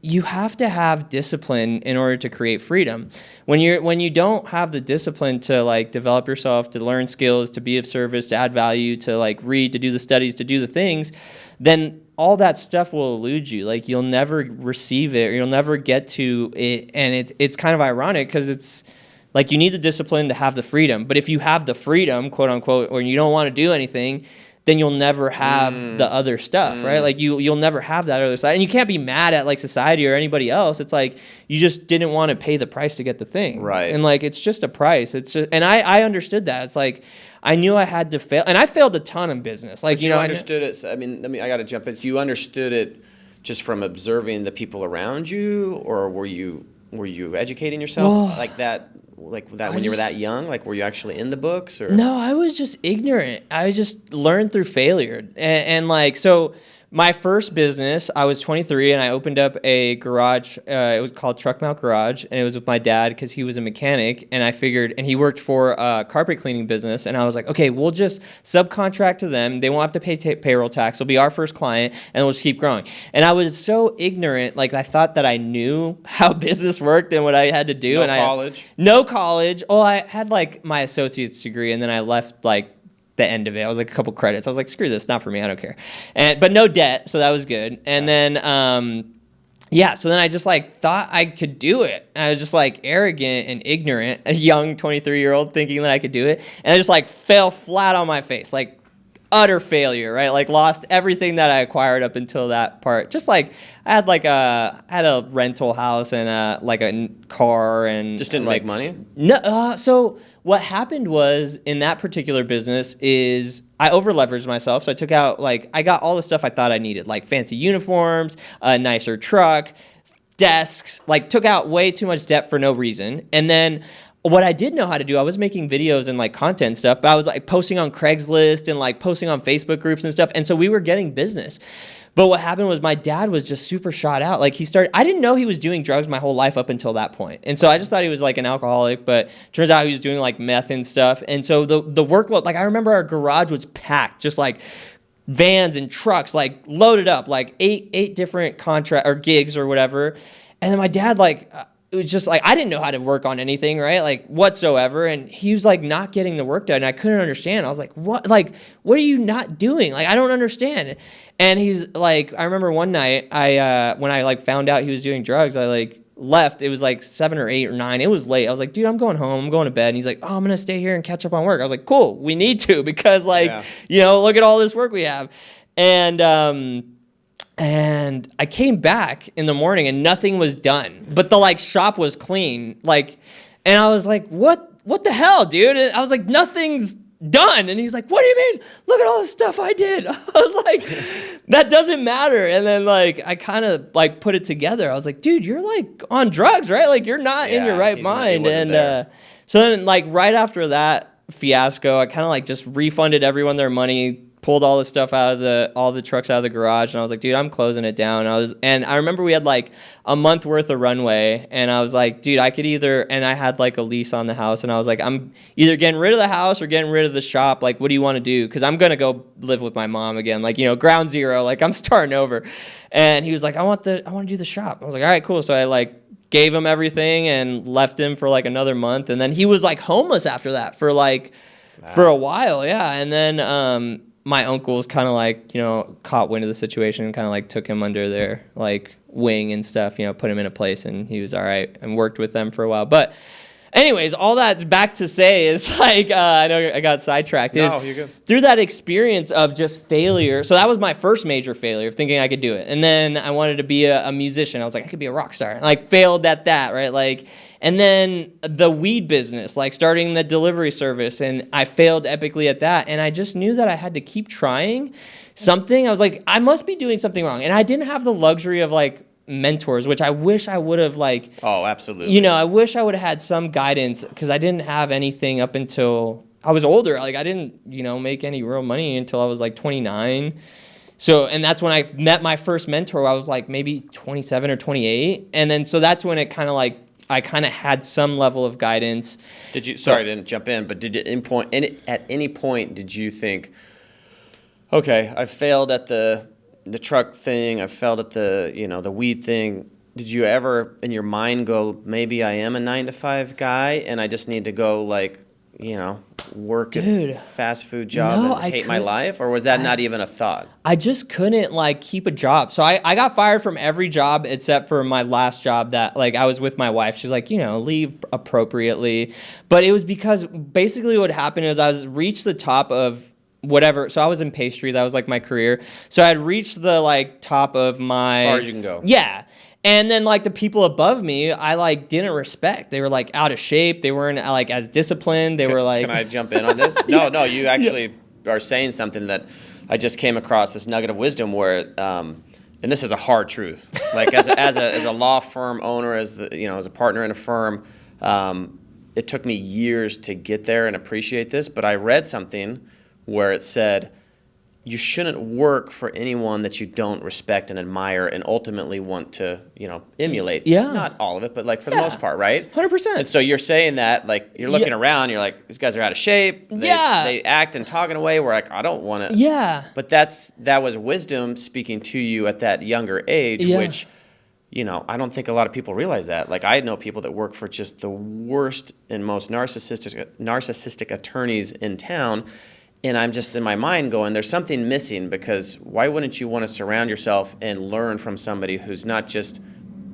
you have to have discipline in order to create freedom. When you don't have the discipline to like develop yourself, to learn skills, to be of service, to add value, to like read, to do the studies, to do the things, then all that stuff will elude you. Like you'll never receive it, or you'll never get to it. And it's kind of ironic because it's like you need the discipline to have the freedom. But if you have the freedom, quote unquote, or you don't want to do anything, then you'll never have the other stuff, right? Like you'll never have that other side. And you can't be mad at like society or anybody else. It's like you just didn't want to pay the price to get the thing. Right. And like it's just a price. It's just, and I understood that. It's like I knew I had to fail. And I failed a ton in business. Like, but you understood it. I mean, I got to jump in. You understood it just from observing the people around you, or were you educating yourself like that when you were that young? Like, were you actually in the books? Or no, I was just ignorant. I just learned through failure. And like, so my first business, I was 23 and I opened up a garage. It was called Truck Mount Garage, and it was with my dad because he was a mechanic. And I figured, and he worked for a carpet cleaning business. And I was like, okay, we'll just subcontract to them. They won't have to pay payroll tax. They'll be our first client, and we'll just keep growing. And I was so ignorant, like I thought that I knew how business worked and what I had to do. No college. Oh, I had like my associate's degree, and then I left like the end of it. I was like a couple credits. I was like, screw this, not for me. I don't care. But no debt, so that was good. And then, so then I just like thought I could do it. I was just like arrogant and ignorant, a young 23-year-old thinking that I could do it. And I just like fell flat on my face, like utter failure, right? Like lost everything that I acquired up until that part. Just like I had a rental house and a car, and just didn't make money. No, so what happened was in that particular business is I over leveraged myself. So I took out I got all the stuff I thought I needed, like fancy uniforms, a nicer truck, desks, like took out way too much debt for no reason. And then what I did know how to do, I was making videos and like content stuff, but I was like posting on Craigslist and like posting on Facebook groups and stuff. And so we were getting business. But what happened was my dad was just super shot out. Like I didn't know he was doing drugs my whole life up until that point. And so I just thought he was like an alcoholic, but turns out he was doing like meth and stuff. And so the workload, like I remember our garage was packed, just like vans and trucks, like loaded up, like eight different contract or gigs or whatever. And then my dad, it was just like, I didn't know how to work on anything, right? Like whatsoever. And he was like not getting the work done. And I couldn't understand. I was like, what? Like, what are you not doing? Like, I don't understand. And he's like, I remember one night when I like found out he was doing drugs, I like left. It was like 7 or 8 or 9. It was late. I was like, dude, I'm going home. I'm going to bed. And he's like, oh, I'm going to stay here and catch up on work. I was like, cool. We need to, because look at all this work we have. And I came back in the morning and nothing was done, but the shop was clean. And I was like, what the hell, dude? And I was like, nothing's done. And he's like, what do you mean? Look at all the stuff I did. I was like, that doesn't matter. And then I kind of put it together. I was like, dude, you're on drugs, right? Like you're not in your right mind. So then right after that fiasco, I kind of just refunded everyone their money, pulled all the stuff out of all the trucks out of the garage, and I was like, dude, I'm closing it down. And I remember we had a month worth of runway, and I was like, dude, I could and I had a lease on the house, and I was like, I'm either getting rid of the house or getting rid of the shop. Like, what do you want to do? Because I'm gonna go live with my mom again, ground zero. I'm starting over. And he was like, I want to do the shop. I was like, all right, cool. So I gave him everything and left him for another month, and then he was homeless after that for for a while, yeah. And then my uncles kind of caught wind of the situation and kind of took him under their wing and stuff, put him in a place, and he was all right, and worked with them for a while. But anyways, all that back to say is I know I got sidetracked. No, you're good. Through that experience of just failure. So that was my first major failure of thinking I could do it. And then I wanted to be a musician. I was like, I could be a rock star. Failed at that, right? And then the weed business, starting the delivery service, and I failed epically at that. And I just knew that I had to keep trying something. I was like, I must be doing something wrong. And I didn't have the luxury of mentors, which I wish I would have Oh, absolutely. I wish I would have had some guidance, because I didn't have anything up until I was older. I didn't, make any real money until I was 29. So, and that's when I met my first mentor. I was maybe 27 or 28. And then, so that's when it kind of I kind of had some level of guidance. Did you? Sorry, I didn't jump in, but at any point did you think, okay, I failed at the truck thing, I failed at the the weed thing. did you ever in your mind go, maybe I am a 9 to 5 guy and I just need to go like, work at a fast food job and hate my life? Or was that not even a thought? I just couldn't like keep a job. So I got fired from every job except for my last job that like I was with my wife. She's like, leave appropriately. But it was because basically what happened is I reached the top of whatever. So I was in pastry. That was like my career. So I had reached the like top of my... As far as you can go. Yeah. And then like the people above me, I like didn't respect. They were like out of shape. They weren't like as disciplined. They were like... Can I jump in on this? No, you actually are saying something that I just came across, this nugget of wisdom where, and this is a hard truth. Like as a law firm owner, as a partner in a firm, it took me years to get there and appreciate this. But I read something where it said, you shouldn't work for anyone that you don't respect and admire and ultimately want to, emulate. Yeah. Not all of it, but like for the most part, right? 100%. And so you're saying that, like, you're looking around, you're like, these guys are out of shape. They act and talk in a way where like, I don't want to. Yeah. But that was wisdom speaking to you at that younger age, which, I don't think a lot of people realize that. Like, I know people that work for just the worst and most narcissistic attorneys in town. And I'm just in my mind going, there's something missing, because why wouldn't you want to surround yourself and learn from somebody who's not just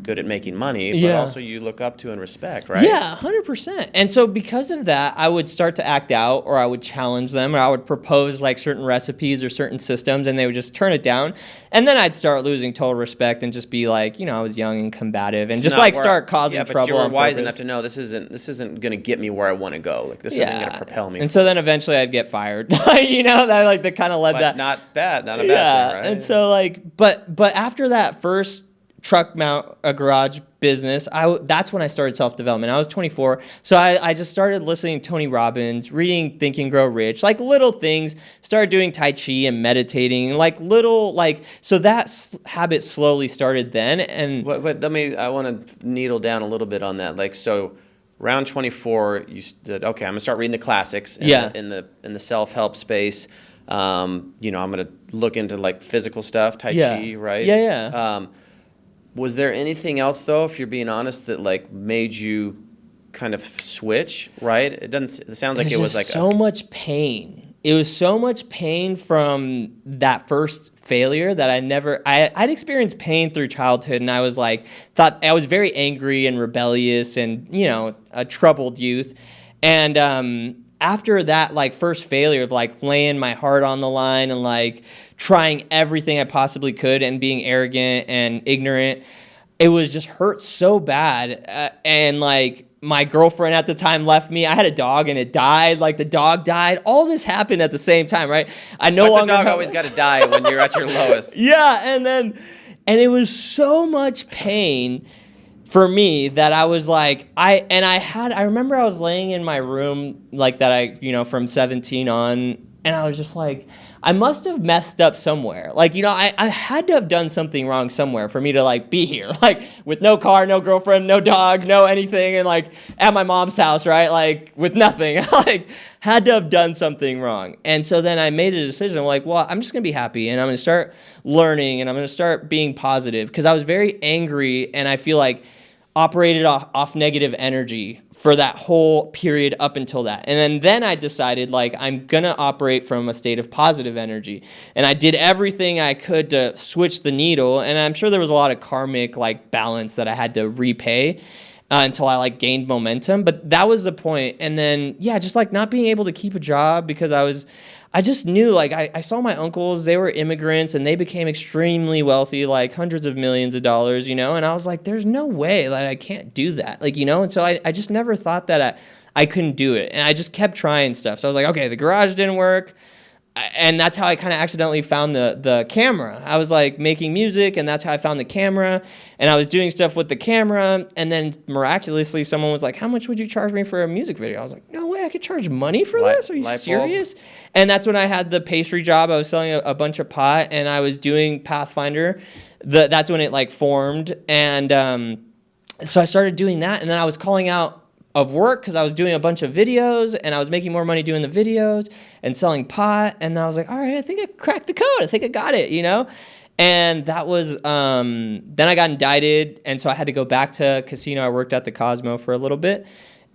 good at making money, but also you look up to and respect, right? Yeah, 100%. And so because of that, I would start to act out, or I would challenge them, or I would propose like certain recipes or certain systems, and they would just turn it down. And then I'd start losing total respect and just be like, I was young and combative, and just like start causing trouble. But you were wise enough to know this isn't going to get me where I want to go. Like this isn't going to propel me. And so then eventually I'd get fired. That kind of led but that. Not a bad thing, right? And so like, but after that first truck mount a garage business, that's when I started self-development. I was 24, so I just started listening to Tony Robbins, reading Think and Grow Rich, like little things, started doing Tai Chi and meditating, like little, like, so that habit slowly started then. And but I want to needle down a little bit on that. Like, so around 24, you said, okay, I'm gonna start reading the classics in the self-help space. I'm gonna look into like physical stuff, Tai Chi, right? Yeah. Was there anything else, though, if you're being honest, that like made you kind of switch, right? It sounds like it was like so much pain. It was so much pain from that first failure that I'd experienced pain through childhood, and I was like, thought I was very angry and rebellious and, a troubled youth. And after that, like, first failure of like laying my heart on the line and like trying everything I possibly could and being arrogant and ignorant, it was just hurt so bad. And like my girlfriend at the time left me. I had a dog and it died. Like the dog died. All this happened at the same time, right? The dog always got to die when you're at your lowest. Yeah, and it was so much pain for me that I was like, I remember I was laying in my room like that, from 17 on, and I was just like, I must have messed up somewhere. Like, I had to have done something wrong somewhere for me to like be here, like with no car, no girlfriend, no dog, no anything, and like at my mom's house, right? Like with nothing, like had to have done something wrong. And so then I made a decision. I'm like, well, I'm just gonna be happy, and I'm gonna start learning, and I'm gonna start being positive, because I was very angry, and I feel like operated off negative energy for that whole period up until that. And then I decided, like, I'm going to operate from a state of positive energy. And I did everything I could to switch the needle. And I'm sure there was a lot of karmic, like, balance that I had to repay until I, like, gained momentum. But that was the point. And then, just, like, not being able to keep a job because I just knew, like, I saw my uncles, they were immigrants, and they became extremely wealthy, like hundreds of millions of dollars, and I was like, there's no way that I can't do that, like, and so I just never thought that I couldn't do it, and I just kept trying stuff. So I was like, okay, the garage didn't work, and that's how I kind of accidentally found the camera. I was like making music, and that's how I found the camera, and I was doing stuff with the camera, and then miraculously someone was like, how much would you charge me for a music video? I was like, no way, I could charge money for this? Are you serious? And that's when I had the pastry job. I was selling a bunch of pot, and I was doing Pathfinder. That's when it like formed, and so I started doing that, and then I was calling out of work because I was doing a bunch of videos, and I was making more money doing the videos and selling pot. And I was like, all right, I think I cracked the code. I think I got it, And that was, then I got indicted. And so I had to go back to casino. I worked at the Cosmo for a little bit.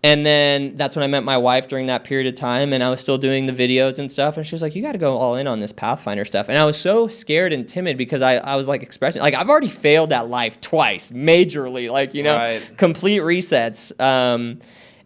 And then that's when I met my wife during that period of time. And I was still doing the videos and stuff. And she was like, you got to go all in on this Pathfinder stuff. And I was so scared and timid because I was like expressing, like, I've already failed at life twice, majorly, like, you know, Right. complete resets.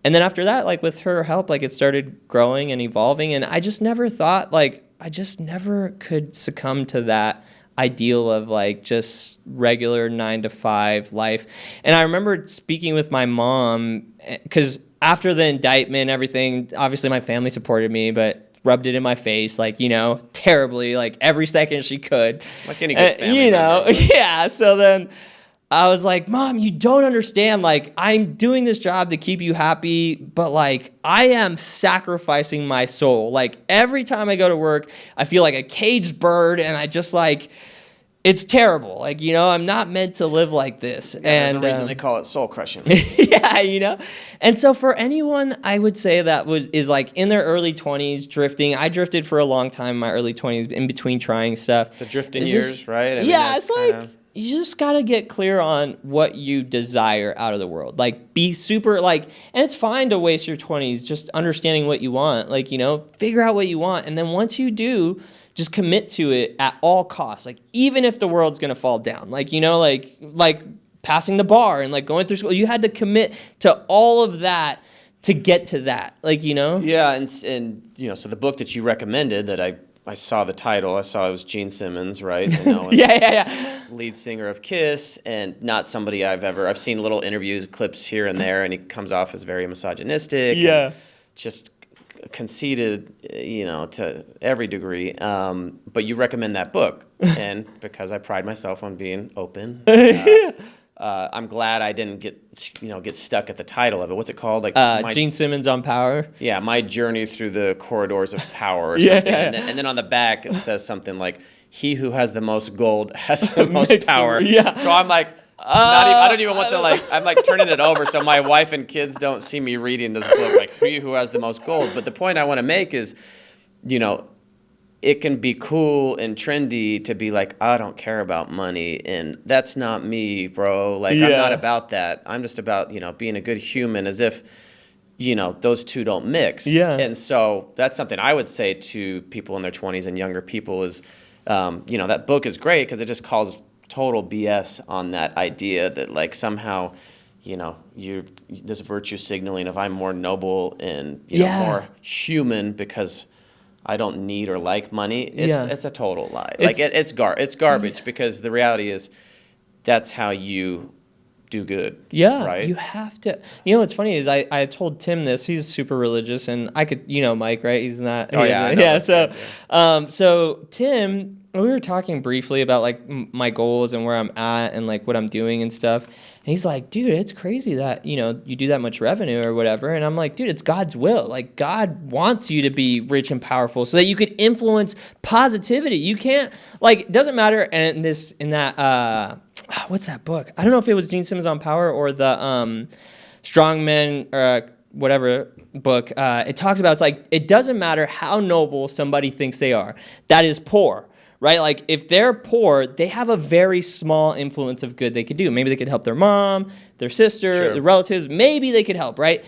And then after that, like with her help, like it started growing and evolving. And I just never thought, like, I just never could succumb to that ideal of like just regular 9 to 5 life. And I remember speaking with my mom because after the indictment and everything, obviously my family supported me, but rubbed it in my face, like, you know, terribly, like every second she could. Like any good family you know, member. yeah. So then I was like, Mom, you don't understand. Like, I'm doing this job to keep you happy, but like, I am sacrificing my soul. Like, every time I go to work, I feel like a caged bird, and I just like, it's terrible. Like, you know, I'm not meant to live like this. Yeah, there's and a reason they call it soul crushing. yeah, you know. And so for anyone, I would say that is like in their early 20s drifting. I drifted for a long time in my early 20s in between trying stuff. The drifting It's years, just- right? I mean, yeah, that's it's like kinda- you just got to get clear on what you desire out of the world. Like, be super, like, and it's fine to waste your 20s just understanding what you want. Like, you know, figure out what you want. And then once you do, just commit to it at all costs. Like, even if the world's going to fall down. Like, you know, like passing the bar and like going through school, you had to commit to all of that to get to that. Like, you know? Yeah, and you know, so the book that you recommended that I saw the title. I saw it was Gene Simmons, right? You know, Yeah. lead singer of Kiss, and not somebody I've seen little interviews, clips here and there, and he comes off as very misogynistic. Yeah. And just conceited, you know, to every degree. But you recommend that book, and because I pride myself on being open, I'm glad I didn't get stuck at the title of it. What's it called? Like Gene Simmons on Power. Yeah, my journey through the corridors of power or Yeah. something. And then on the back it says something like, "He who has the most gold has the most Makes the- power." yeah. So I'm like, I don't even want to like. I'm like turning it over so my wife and kids don't see me reading this book. Like, he who has the most gold. But the point I want to make is, you know, it can be cool and trendy to be like, I don't care about money, and that's not me, bro. Like, I'm Yeah. not about that. I'm just about, you know, being a good human, as if, you know, those two don't mix. Yeah. And so that's something I would say to people in their 20s and younger people is, you know, that book is great because it just calls total BS on that idea that like somehow, you know, this virtue signaling of I'm more noble and you know, more human because I don't need or like money. It's a total lie. It's garbage because the reality is that's how you do good. Yeah, right. you have to. You know what's funny is I told Tim this. He's super religious, and I could, you know, Mike, right? He's not. Oh, yeah, I know yeah. those So, guys, so Tim, we were talking briefly about like my goals and where I'm at and like what I'm doing and stuff. And he's like, dude, it's crazy that, you know, you do that much revenue or whatever. And I'm like, dude, it's God's will. Like, God wants you to be rich and powerful so that you could influence positivity. You can't, like, it doesn't matter. And in that, what's that book? I don't know if it was Gene Simmons on Power or the Strong Men whatever book. It talks about, it's like, it doesn't matter how noble somebody thinks they are. That is poor. Right? Like, if they're poor, they have a very small influence of good they could do. Maybe they could help their mom, their sister, Sure. their relatives. Maybe they could help, right?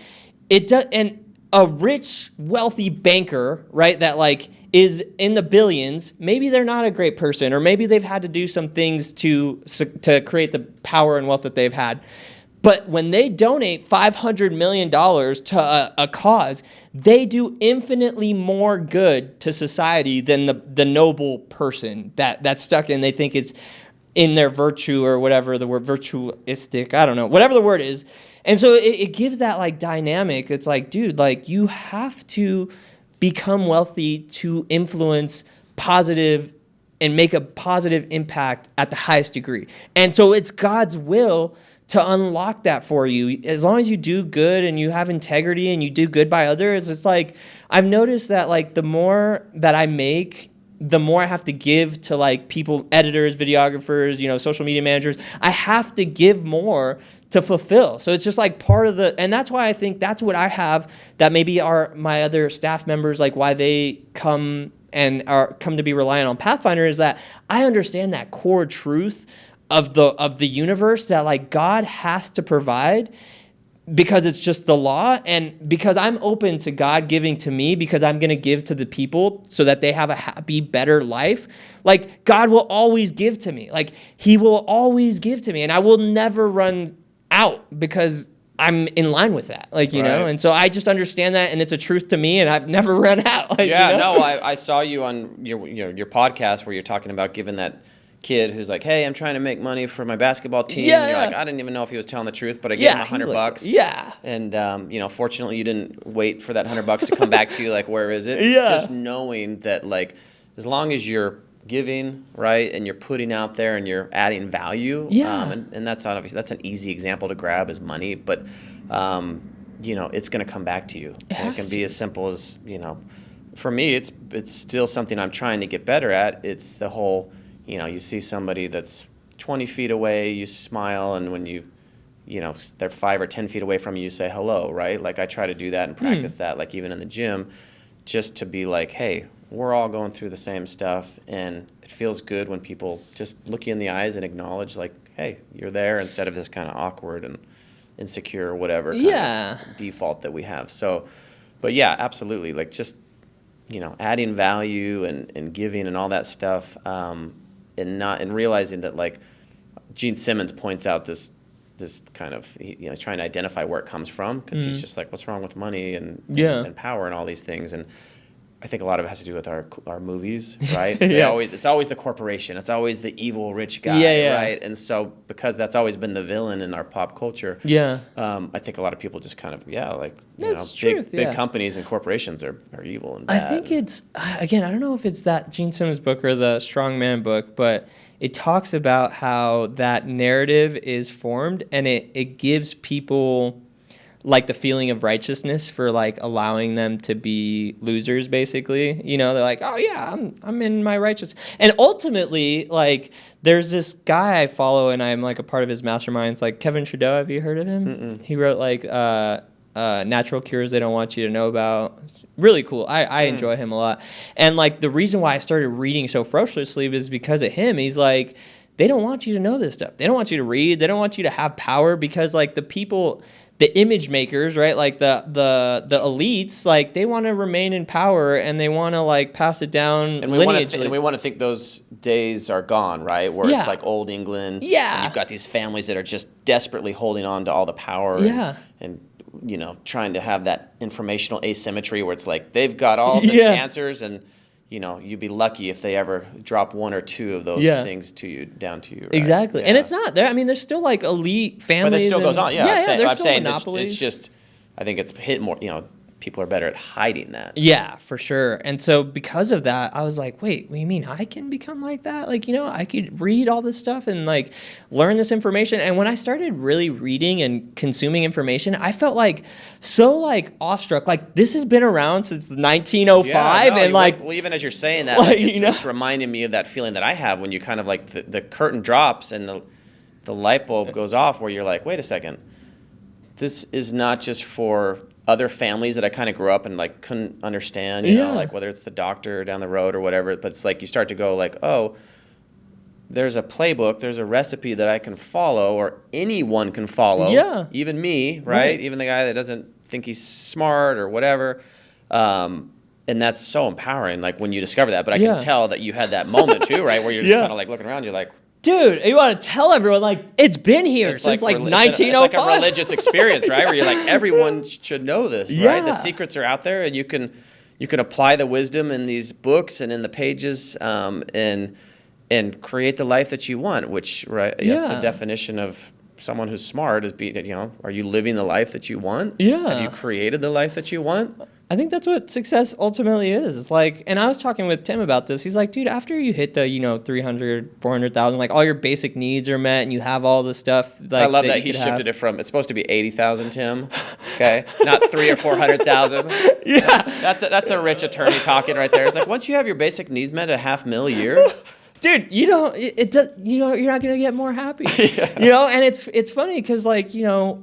It does, and a rich, wealthy banker, right, that like is in the billions, maybe they're not a great person, or maybe they've had to do some things to create the power and wealth that they've had. But when they donate $500 million to a cause, they do infinitely more good to society than the noble person that's stuck in. They think it's in their virtue or whatever, the word virtuistic, I don't know, whatever the word is. And so it gives that like dynamic. It's like, dude, like you have to become wealthy to influence positive and make a positive impact at the highest degree. And so it's God's will to unlock that for you. As long as you do good and you have integrity and you do good by others, it's like, I've noticed that like the more that I make, the more I have to give to like people, editors, videographers, you know, social media managers. I have to give more to fulfill. So it's just like part of and that's why I think that's what I have that maybe are my other staff members, like why they come and are come to be reliant on Pathfinder is that I understand that core truth of the universe that like God has to provide because it's just the law, and because I'm open to God giving to me because I'm going to give to the people so that they have a happy, better life. Like God will always give to me. Like he will always give to me, and I will never run out because I'm in line with that. Like, you know, and so I just understand that, and it's a truth to me, and I've never run out. Like, yeah, you know? no, I saw you on your podcast where you're talking about giving that kid who's like, hey, I'm trying to make money for my basketball team. Yeah, and you're yeah. like, I didn't even know if he was telling the truth, but I gave him $100. Yeah. And, you know, fortunately you didn't wait for that $100 to come back to you. Like, where is it? Yeah. Just knowing that, like, as long as you're giving, right, and you're putting out there and you're adding value. Yeah. And that's obviously, that's an easy example to grab is money, but, you know, it's going to come back to you. It can be as simple as, you know, for me, it's still something I'm trying to get better at. It's the whole, you know, you see somebody that's 20 feet away, you smile, and when you know, they're 5 or 10 feet away from you, you say hello, right? Like I try to do that and practice that, like even in the gym, just to be like, hey, we're all going through the same stuff, and it feels good when people just look you in the eyes and acknowledge, like, hey, you're there, instead of this kind of awkward and insecure or whatever kind of default that we have. So, but yeah, absolutely, like just, you know, adding value and giving and all that stuff. And realizing that, like Gene Simmons points out this kind of, you know, trying to identify where it comes from, because he's just like, what's wrong with money and power and all these things. And I think a lot of it has to do with our movies, right? It's always the corporation. It's always the evil rich guy, right? And so because that's always been the villain in our pop culture, I think a lot of people just kind of, like, you know, big companies and corporations are evil and bad. I think it's, again, I don't know if it's that Gene Simmons book or the Strong Man book, but it talks about how that narrative is formed, and it gives people like the feeling of righteousness for like allowing them to be losers, basically. You know, they're like, oh yeah, I'm in my righteous. And ultimately, like, there's this guy I follow, and I'm like a part of his masterminds, like Kevin Trudeau. Have you heard of him? Mm-mm. He wrote like Natural Cures They Don't Want You to Know About. Really cool. I enjoy him a lot. And like the reason why I started reading so ferociously was because of him. He's like, they don't want you to know this stuff. They don't want you to read. They don't want you to have power, because like the people, the image makers, right? Like the elites, like they want to remain in power, and they want to like pass it down lineagely. And we want to think those days are gone, right? Where it's like old England. Yeah. And you've got these families that are just desperately holding on to all the power. And you know, trying to have that informational asymmetry where it's like they've got all the answers, and you know, you'd be lucky if they ever drop one or two of those things down to you. Right? Exactly. And it's not there. I mean, there's still like elite families. But it still goes on. Yeah, there's still monopolies. It's just, I think it's hit more, you know, people are better at hiding that. Yeah, for sure. And so because of that, I was like, wait, what do you mean I can become like that? Like, you know, I could read all this stuff and like learn this information. And when I started really reading and consuming information, I felt like so like awestruck. Like this has been around since 1905. And like, well, even as you're saying that, like, it's reminding me of that feeling that I have when you kind of like the curtain drops and the light bulb goes off, where you're like, wait a second, this is not just for other families that I kind of grew up and like couldn't understand, you know, like whether it's the doctor down the road or whatever, but it's like you start to go like, oh, there's a playbook, there's a recipe that I can follow, or anyone can follow, even me, right? Even the guy that doesn't think he's smart or whatever. And that's so empowering, like when you discover that. But I can tell that you had that moment too, right? Where you're just kind of like looking around, you're like, dude, you want to tell everyone, like, it's been here since like 1905. It's like a religious experience, right? Where you're like, everyone should know this, right? The secrets are out there, and you can apply the wisdom in these books and in the pages, and create the life that you want, which, right, that's the definition of someone who's smart, is you know, are you living the life that you want? Have you created the life that you want? I think that's what success ultimately is. It's like, and I was talking with Tim about this. He's like, dude, after you hit the, you know, 300, 400,000, like all your basic needs are met and you have all the stuff. Like, I love that he shifted it from, it's supposed to be 80,000, Tim. Okay. Not 300,000 or 400,000. That's a rich attorney talking right there. It's like, once you have your basic needs met, $500,000 a year. Dude, you know, it does, you know, you're not going to get more happy, you know? And it's funny because like, you know,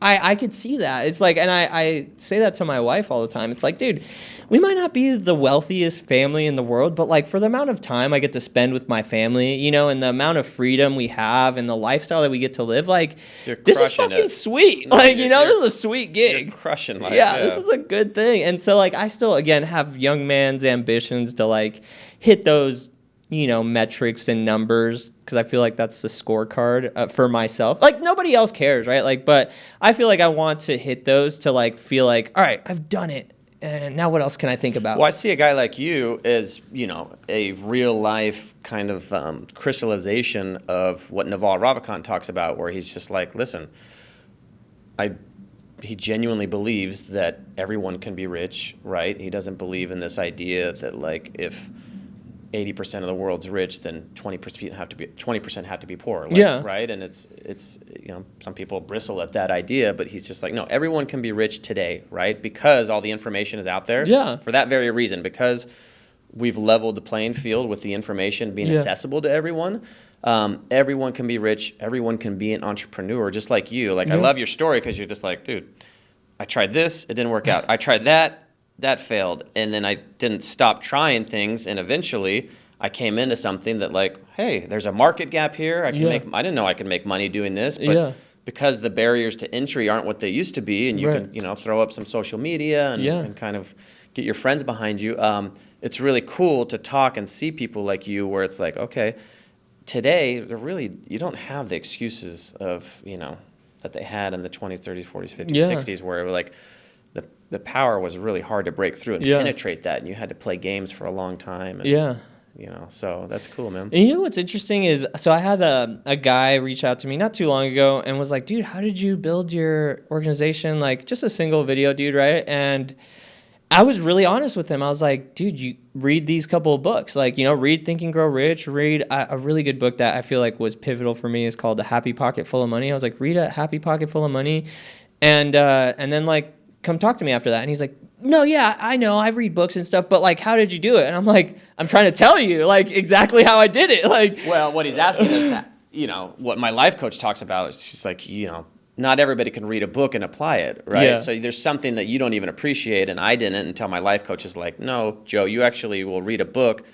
I could see that. It's like, and I say that to my wife all the time. It's like, dude, we might not be the wealthiest family in the world, but like for the amount of time I get to spend with my family, you know, and the amount of freedom we have and the lifestyle that we get to live, like, this is fucking sweet. No, like, you know, this is a sweet gig. You're crushing life. Yeah, this is a good thing. And so like I still, again, have young man's ambitions to like hit those, you know, metrics and numbers, because I feel like that's the scorecard for myself. Like, nobody else cares, right? Like, but I feel like I want to hit those to like feel like, all right, I've done it, and now what else can I think about? Well, I see a guy like you as, you know, a real life kind of crystallization of what Naval Ravikant talks about, where he's just like, listen, he genuinely believes that everyone can be rich, right? He doesn't believe in this idea that like if 80% of the world's rich, then 20% have to be poor. Like, yeah. Right. And it's you know, some people bristle at that idea, but he's just like, no, everyone can be rich today, right? Because all the information is out there. Yeah. For that very reason, because we've leveled the playing field with the information being accessible to everyone. Everyone can be rich. Everyone can be an entrepreneur, just like you. Like, I love your story because you're just like, dude, I tried this, it didn't work out. I tried that failed, and then I didn't stop trying things, and eventually I came into something that like, hey, there's a market gap here. I didn't know I could make money doing this, but because the barriers to entry aren't what they used to be, and you can, you know, throw up some social media and kind of get your friends behind you. It's really cool to talk and see people like you, where it's like, okay, today you don't have the excuses of, you know, that they had in the 20s, 30s, 40s, 50s, 60s, where like the power was really hard to break through and penetrate that, and you had to play games for a long time. And, you know, so that's cool, man. And you know what's interesting is, so I had a guy reach out to me not too long ago and was like, dude, how did you build your organization? Like, just a single video, dude, right? And I was really honest with him. I was like, dude, you read these couple of books. Like, you know, read Think and Grow Rich. Read a really good book that I feel like was pivotal for me is called The Happy Pocket Full of Money. I was like, read A Happy Pocket Full of Money. And then, like, come talk to me after that. And he's like, no, yeah, I know, I read books and stuff, but like, how did you do it? And I'm like, I'm trying to tell you, like, exactly how I did it. Like, well, what he's asking is, you know, what my life coach talks about. It's just like, you know, not everybody can read a book and apply it, right? Yeah. So there's something that you don't even appreciate, and I didn't until my life coach is like, no, Joe, you actually will read a book,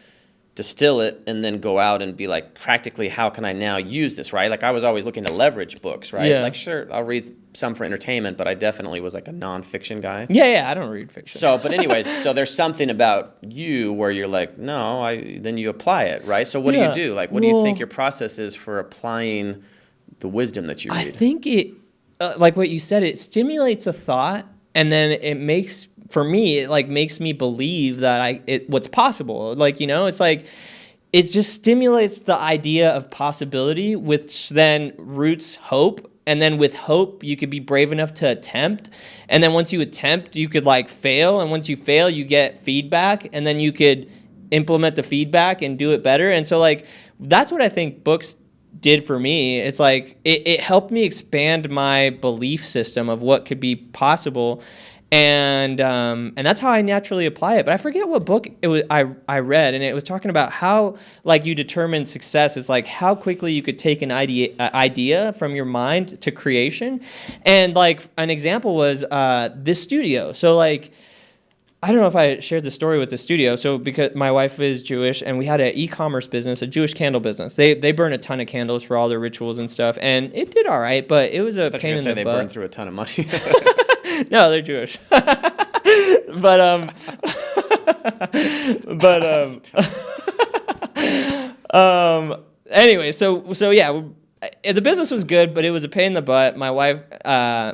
distill it, and then go out and be like, practically, how can I now use this, right? Like, I was always looking to leverage books, right? Yeah. Like, sure, I'll read some for entertainment, but I definitely was like a nonfiction guy. Yeah, I don't read fiction. So, but anyways, so there's something about you where you're like, no, then you apply it, right? So what do you do? Like, what do you think your process is for applying the wisdom that you read? I think it, like what you said, it stimulates a thought, and then it makes, for me, it like makes me believe that what's possible. Like, you know, it's like, it just stimulates the idea of possibility, which then roots hope. And then with hope, you could be brave enough to attempt. And then once you attempt, you could like fail. And once you fail, you get feedback. And then you could implement the feedback and do it better. And so like, that's what I think books did for me. It's like, it helped me expand my belief system of what could be possible. And that's how I naturally apply it. But I forget what book it was I read, and it was talking about how like you determine success. It's like how quickly you could take an idea from your mind to creation. And like an example was this studio. So like, I don't know if I shared the story with the studio. So because my wife is Jewish, and we had an e-commerce business, a Jewish candle business. They burn a ton of candles for all their rituals and stuff, and it did all right. But it was a pain in the butt. They burned through a ton of money. No, they're Jewish. but anyway, so yeah, the business was good, but it was a pain in the butt. My wife,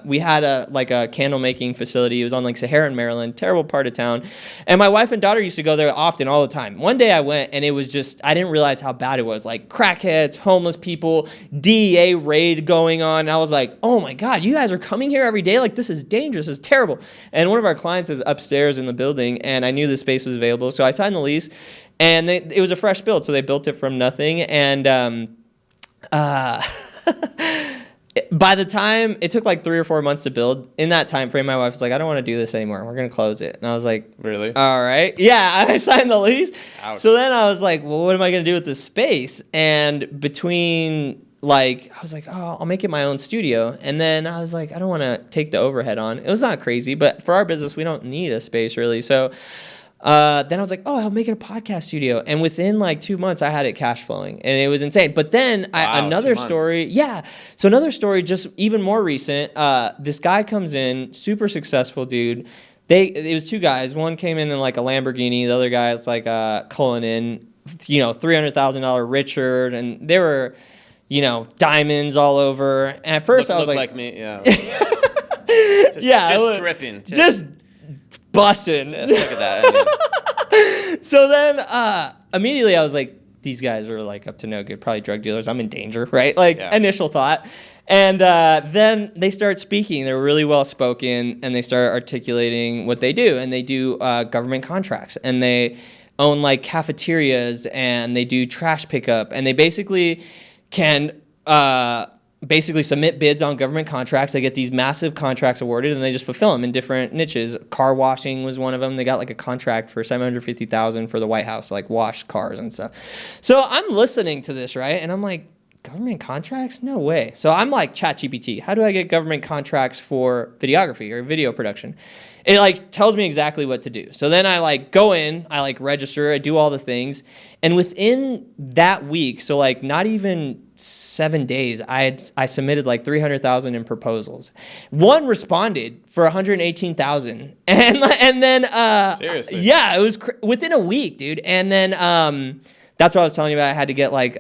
we had a candle making facility. It was on like Saharan, Maryland, terrible part of town. And my wife and daughter used to go there often, all the time. One day I went, and it was just, I didn't realize how bad it was. Like crackheads, homeless people, DEA raid going on. And I was like, oh my God, you guys are coming here every day? Like, this is dangerous. This is terrible. And one of our clients is upstairs in the building, and I knew the space was available. So I signed the lease, and it was a fresh build. So they built it from nothing. And by the time it took like 3 or 4 months to build, in that time frame, my wife was like, I don't want to do this anymore. We're going to close it. And I was like, really? All right. Yeah. I signed the lease. Ouch. So then I was like, well, what am I going to do with this space? And between like, I was like, oh, I'll make it my own studio. And then I was like, I don't want to take the overhead on. It was not crazy, but for our business, we don't need a space really. So then I was like, oh, I'll make it a podcast studio. And within like 2 months, I had it cash flowing, and it was insane. But then Wow, another 2 months. story, yeah. So another story, just even more recent. This guy comes in, super successful dude. It was two guys. One came in like a Lamborghini. The other guy is like culling in, $300,000 Richard, and they were, diamonds all over. And at first I was like me, yeah. Just dripping. Just busting. Just look at that. So then immediately I was like, these guys are like up to no good, probably drug dealers. I'm in danger, right? Like initial thought. And then they start speaking. They're really well spoken, and they start articulating what they do. And they do government contracts, and they own like cafeterias, and they do trash pickup, and they basically can submit bids on government contracts. They get these massive contracts awarded, and they just fulfill them in different niches. Car washing was one of them. They got like a contract for $750,000 for the White House to like wash cars and stuff. So I'm listening to this, right? And I'm like, government contracts? No way. So I'm like, ChatGPT, how do I get government contracts for videography or video production? It like tells me exactly what to do. So then I like go in, I like register, I do all the things. And within that week, so like not even 7 days, I submitted like 300,000 in proposals. One responded for 118,000. And then, Seriously? Yeah, it was within a week, dude. And then, that's what I was telling you about. I had to get like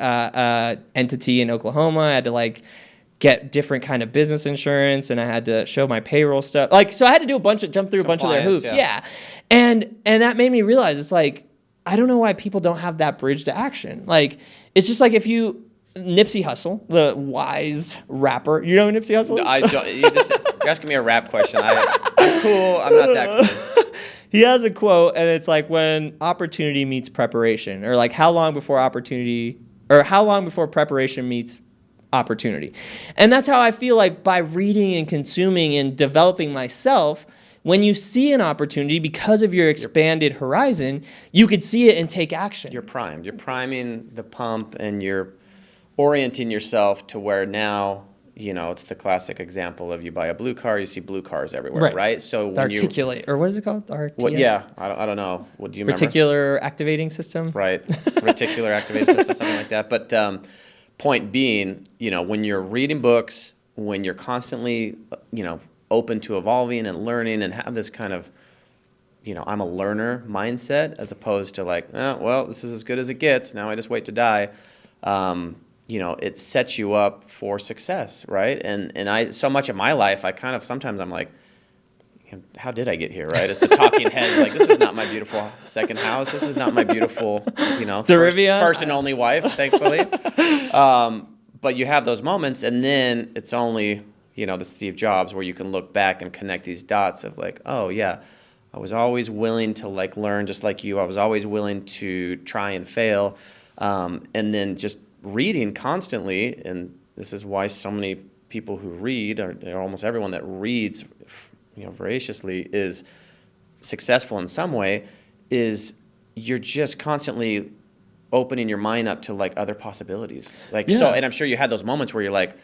entity in Oklahoma. I had to like get different kind of business insurance, and I had to show my payroll stuff. Like, so I had to do jump through a bunch of their hoops. Yeah. And that made me realize it's like, I don't know why people don't have that bridge to action. Like, it's just like if you, Nipsey Hussle, the wise rapper. You know who Nipsey Hussle is? No, I don't. You're asking me a rap question. I'm cool. I'm not that cool. He has a quote, and it's like, when opportunity meets preparation, or like how long before preparation meets opportunity. And that's how I feel like by reading and consuming and developing myself, when you see an opportunity because of your expanded horizon, you could see it and take action. You're primed. You're priming the pump, and you're orienting yourself to where now, it's the classic example of you buy a blue car, you see blue cars everywhere, right? So when Articulate, or what is it called? RTS? Well, yeah, I don't know. What do you remember? Reticular activating system? Right, reticular activating system, something like that. But point being, when you're reading books, when you're constantly, open to evolving and learning and have this kind of, I'm a learner mindset, as opposed to like, this is as good as it gets. Now I just wait to die. It sets you up for success, right? And so much of my life, I kind of, sometimes I'm like, how did I get here, right? It's the talking heads, like, this is not my beautiful second house. This is not my beautiful, first and only wife, thankfully. But you have those moments, and then it's only, the Steve Jobs, where you can look back and connect these dots of like, oh yeah, I was always willing to like learn just like you. I was always willing to try and fail. And then just reading constantly, and this is why so many people who read, or almost everyone that reads, voraciously, is successful in some way, is you're just constantly opening your mind up to like other possibilities. Like, so, and I'm sure you had those moments where you're like,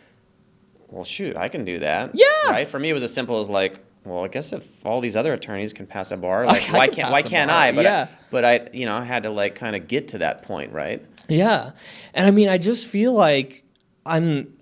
well, shoot, I can do that. Yeah. Right? For me, it was as simple as like, well, I guess if all these other attorneys can pass a bar, like why can't I? But I had to like kind of get to that point, right? Yeah. And I mean, I just feel like I'm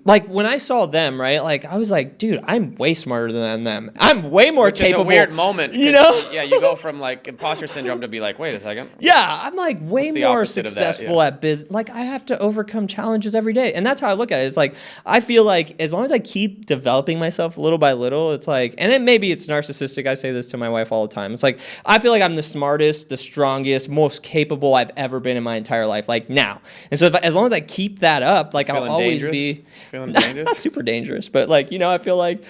like, when I saw them, right? Like, I was like, dude, I'm way smarter than them. I'm way more capable. Which is a weird moment. Yeah, you go from like imposter syndrome to be like, wait a second. Yeah, I'm like way more successful at business. Like, I have to overcome challenges every day. And that's how I look at it. It's like, I feel like as long as I keep developing myself little by little, it's like, and maybe it's narcissistic. I say this to my wife all the time. It's like, I feel like I'm the smartest, the strongest, most capable I've ever been in my entire life, like now. And so as long as I keep that up, like, I'll always be feeling dangerous. Not super dangerous, but like, I feel like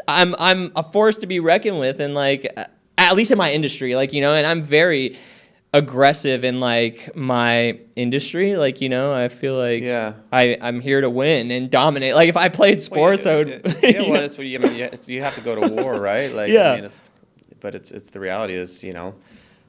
I'm a force to be reckoned with, and like, at least in my industry, like, and I'm very aggressive in like my industry, like, I feel like I'm here to win and dominate. Like, if I played sports, I would. That's what you have to go to war, right? Like, it's the reality is,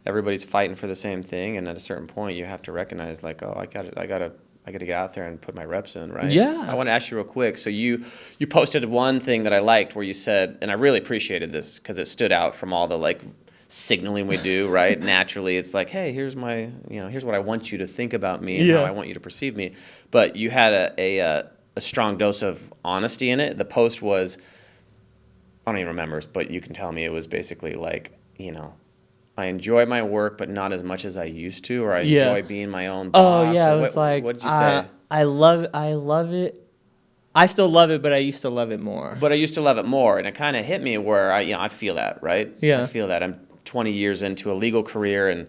everybody's fighting for the same thing, and at a certain point, you have to recognize like, oh, I I got to get out there and put my reps in, right? Yeah. I want to ask you real quick. So you posted one thing that I liked where you said, and I really appreciated this because it stood out from all the like signaling we do, right? Naturally, it's like, hey, here's what I want you to think about me and how I want you to perceive me. But you had a strong dose of honesty in it. The post was, I don't even remember, but you can tell me it was basically like, I enjoy my work, but not as much as I used to, or I enjoy being my own boss. Oh yeah, it was like, what did you say? I love it. I still love it, but I used to love it more. But I used to love it more, and it kind of hit me where I feel that, right? Yeah. I feel that. I'm 20 years into a legal career, and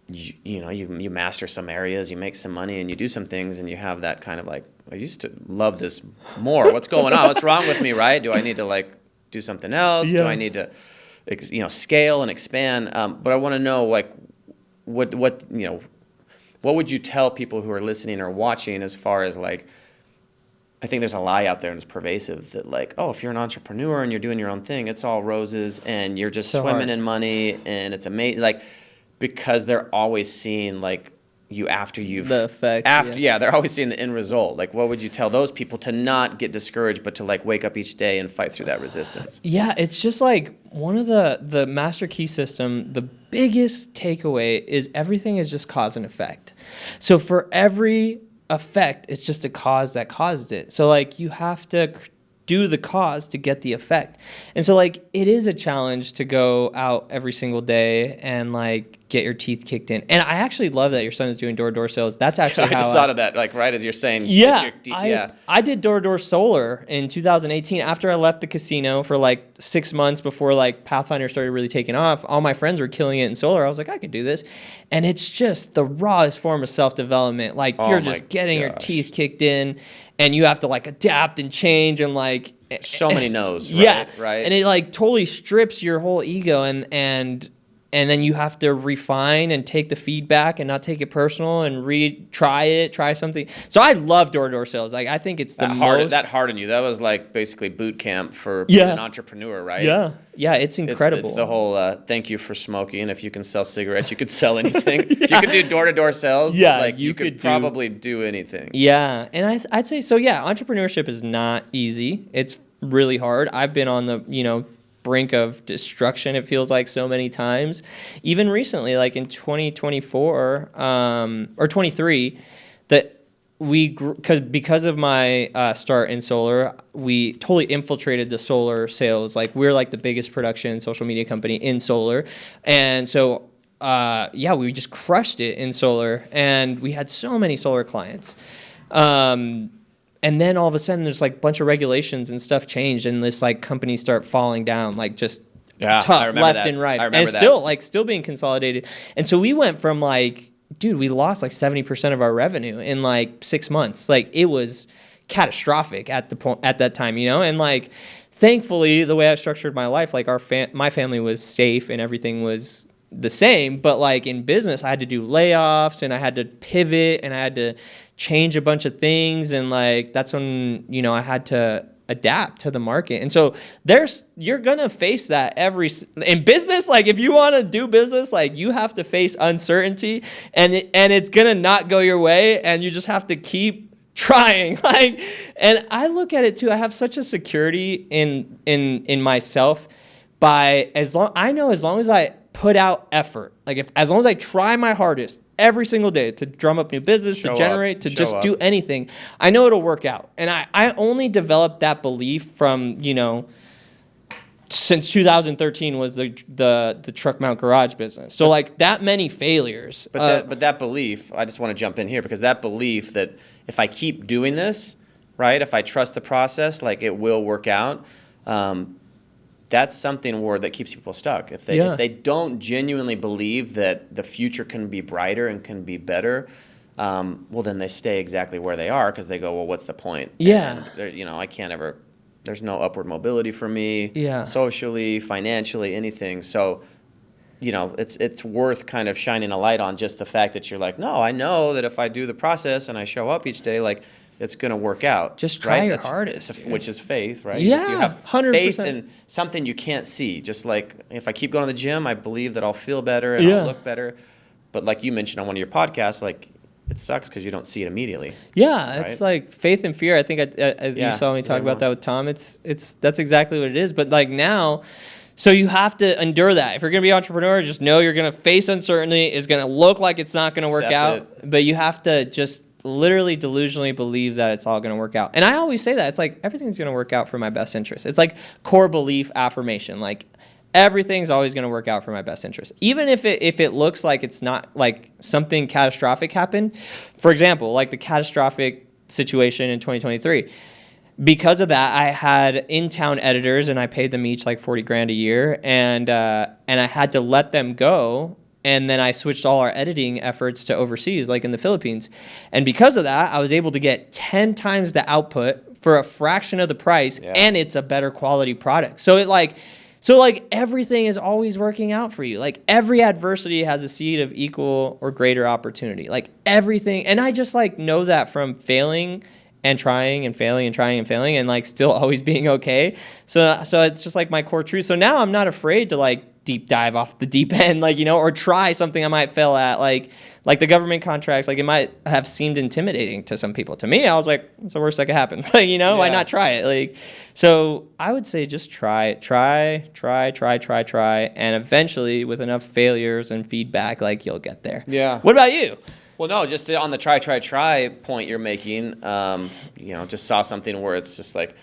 you master some areas, you make some money, and you do some things, and you have that kind of like, I used to love this more. What's going on? What's wrong with me, right? Do I need to like do something else? Do I need to scale and expand? But I want to know like what would you tell people who are listening or watching as far as like, I think there's a lie out there and it's pervasive that like, oh, if you're an entrepreneur and you're doing your own thing, it's all roses and you're just swimming in money and it's amazing. Like, because they're always seeing like you after you've the effect. They're always seeing the end result. Like, what would you tell those people to not get discouraged, but to like wake up each day and fight through that resistance? Yeah, it's just like one of the master key system, the biggest takeaway is everything is just cause and effect. So for every effect, it's just a cause that caused it. So like you have to do the cause to get the effect. And so like it is a challenge to go out every single day and like get your teeth kicked in. And I actually love that your son is doing door-to-door sales. That's actually I just thought of that, like right as you're saying. I did door-to-door solar in 2018 after I left the casino for like 6 months before like Pathfinder started really taking off. All my friends were killing it in solar. I was like, I could do this. And it's just the rawest form of self-development. Like you're just getting your teeth kicked in and you have to like adapt and change and like so many no's, right? And it like totally strips your whole ego and then you have to refine and take the feedback and not take it personal and try something. So I love door-to-door sales. Like I think it's that hardened you. That was like basically boot camp for being an entrepreneur, right? Yeah, it's incredible. It's the whole thank you for smoking. If you can sell cigarettes, you could sell anything. If you could do door-to-door sales, like you could probably do anything. Yeah, and I'd say so. Yeah, entrepreneurship is not easy. It's really hard. I've been on the brink of destruction, it feels like, so many times. Even recently, like in 2024 or 23, that we grew, because of my start in solar, we totally infiltrated the solar sales. Like we're like the biggest production social media company in solar, and so we just crushed it in solar, and we had so many solar clients. And then all of a sudden, there's like a bunch of regulations and stuff changed, and this like companies start falling down, like just tough left and right. And it's still being consolidated. And so we went from like, dude, we lost like 70% of our revenue in like 6 months. Like it was catastrophic at that time, and like thankfully the way I structured my life, like my family was safe and everything was the same. But like in business, I had to do layoffs and I had to pivot and I had to change a bunch of things, and like that's when I had to adapt to the market. And so you're gonna face that in business. Like if you want to do business, like you have to face uncertainty, and it's gonna not go your way, and you just have to keep trying. Like, and I look at it too. I have such a security in myself as long as I put out effort, like as long as I try my hardest every single day to drum up new business, to generate, to just do anything, I know it'll work out. And I only developed that belief from, since 2013 was the truck mount garage business. So like that many failures. But that belief, I just want to jump in here, because that belief that if I keep doing this, right, if I trust the process, like it will work out, that's something that keeps people stuck. If they don't genuinely believe that the future can be brighter and can be better, well, then they stay exactly where they are, because they go, well, what's the point? Yeah. And I can't ever. There's no upward mobility for me. Yeah. Socially, financially, anything. So, it's worth kind of shining a light on just the fact that you're like, no, I know that if I do the process and I show up each day, like, it's going to work out. Just try your hardest. Which is faith, right? Yeah, you have 100%. faith in something you can't see. Just like if I keep going to the gym, I believe that I'll feel better and I'll look better. But like you mentioned on one of your podcasts, like it sucks because you don't see it immediately. Yeah, right? it's like faith and fear. I think you saw me talk about that with Tom. It's that's exactly what it is. But like now, so you have to endure that. If you're going to be an entrepreneur, just know you're going to face uncertainty. It's going to look like it's not going to work out, but you have to just literally delusionally believe that it's all going to work out. And I always say that. It's like everything's going to work out for my best interest. It's like core belief affirmation. Like everything's always going to work out for my best interest. Even if it looks like it's not, like something catastrophic happened. For example, like the catastrophic situation in 2023. Because of that, I had in-town editors, and I paid them each like $40,000 a year, and I had to let them go. And then I switched all our editing efforts to overseas, like in the Philippines. And because of that, I was able to get 10 times the output for a fraction of the price, and it's a better quality product. So everything is always working out for you. Like every adversity has a seed of equal or greater opportunity. Like everything, and I just like know that from failing and trying and failing and trying and failing and like still always being okay. So it's just like my core truth. So now I'm not afraid to like deep dive off the deep end, like, or try something I might fail at, like the government contracts. Like it might have seemed intimidating to some people. To me, I was like, what's the worst that could happen? Like, why not try it? Like, so I would say just try, and eventually with enough failures and feedback, like you'll get there. Yeah. What about you? Well, no, just on the try point you're making, just saw something where it's just like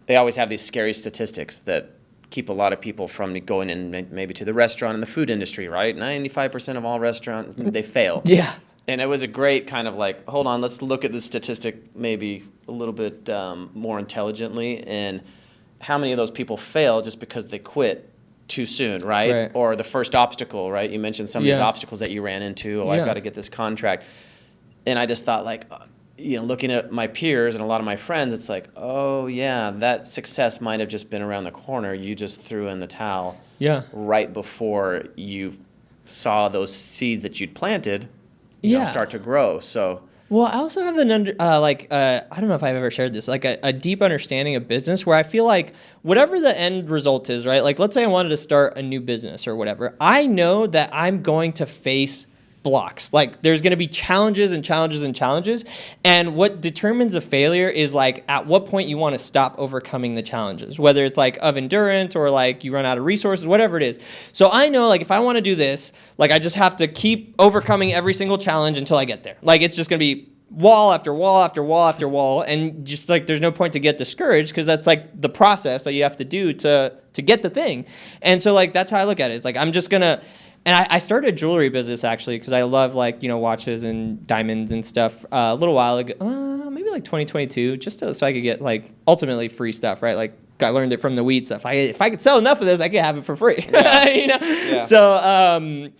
they always have these scary statistics that keep a lot of people from going in maybe to the restaurant and the food industry, right? 95% of all restaurants, they fail. Yeah. And it was a great kind of like, hold on, let's look at this statistic maybe a little bit more intelligently, and how many of those people fail just because they quit too soon, right? Or the first obstacle, right? You mentioned some of these obstacles that you ran into. I've got to get this contract. And I just thought like, looking at my peers and a lot of my friends, it's like, oh yeah, that success might have just been around the corner. You just threw in the towel right before you saw those seeds that you'd planted start to grow. So well, I also have I don't know if I've ever shared this, like a deep understanding of business where I feel like whatever the end result is, right? Like let's say I wanted to start a new business or whatever. I know that I'm going to face blocks. Like there's going to be challenges and challenges and challenges. And what determines a failure is like at what point you want to stop overcoming the challenges, whether it's like of endurance or like you run out of resources, whatever it is. So I know like if I want to do this, like I just have to keep overcoming every single challenge until I get there. Like it's just going to be wall after wall after wall after wall. And just like there's no point to get discouraged because that's like the process that you have to do to get the thing. And so like that's how I look at it. It's like I'm just going to. And I started a jewelry business actually because I love like watches and diamonds and stuff a little while ago, maybe like 2022, just so I could get like ultimately free stuff, right? Like I learned it from the weed stuff. If I could sell enough of this, I could have it for free. Yeah. So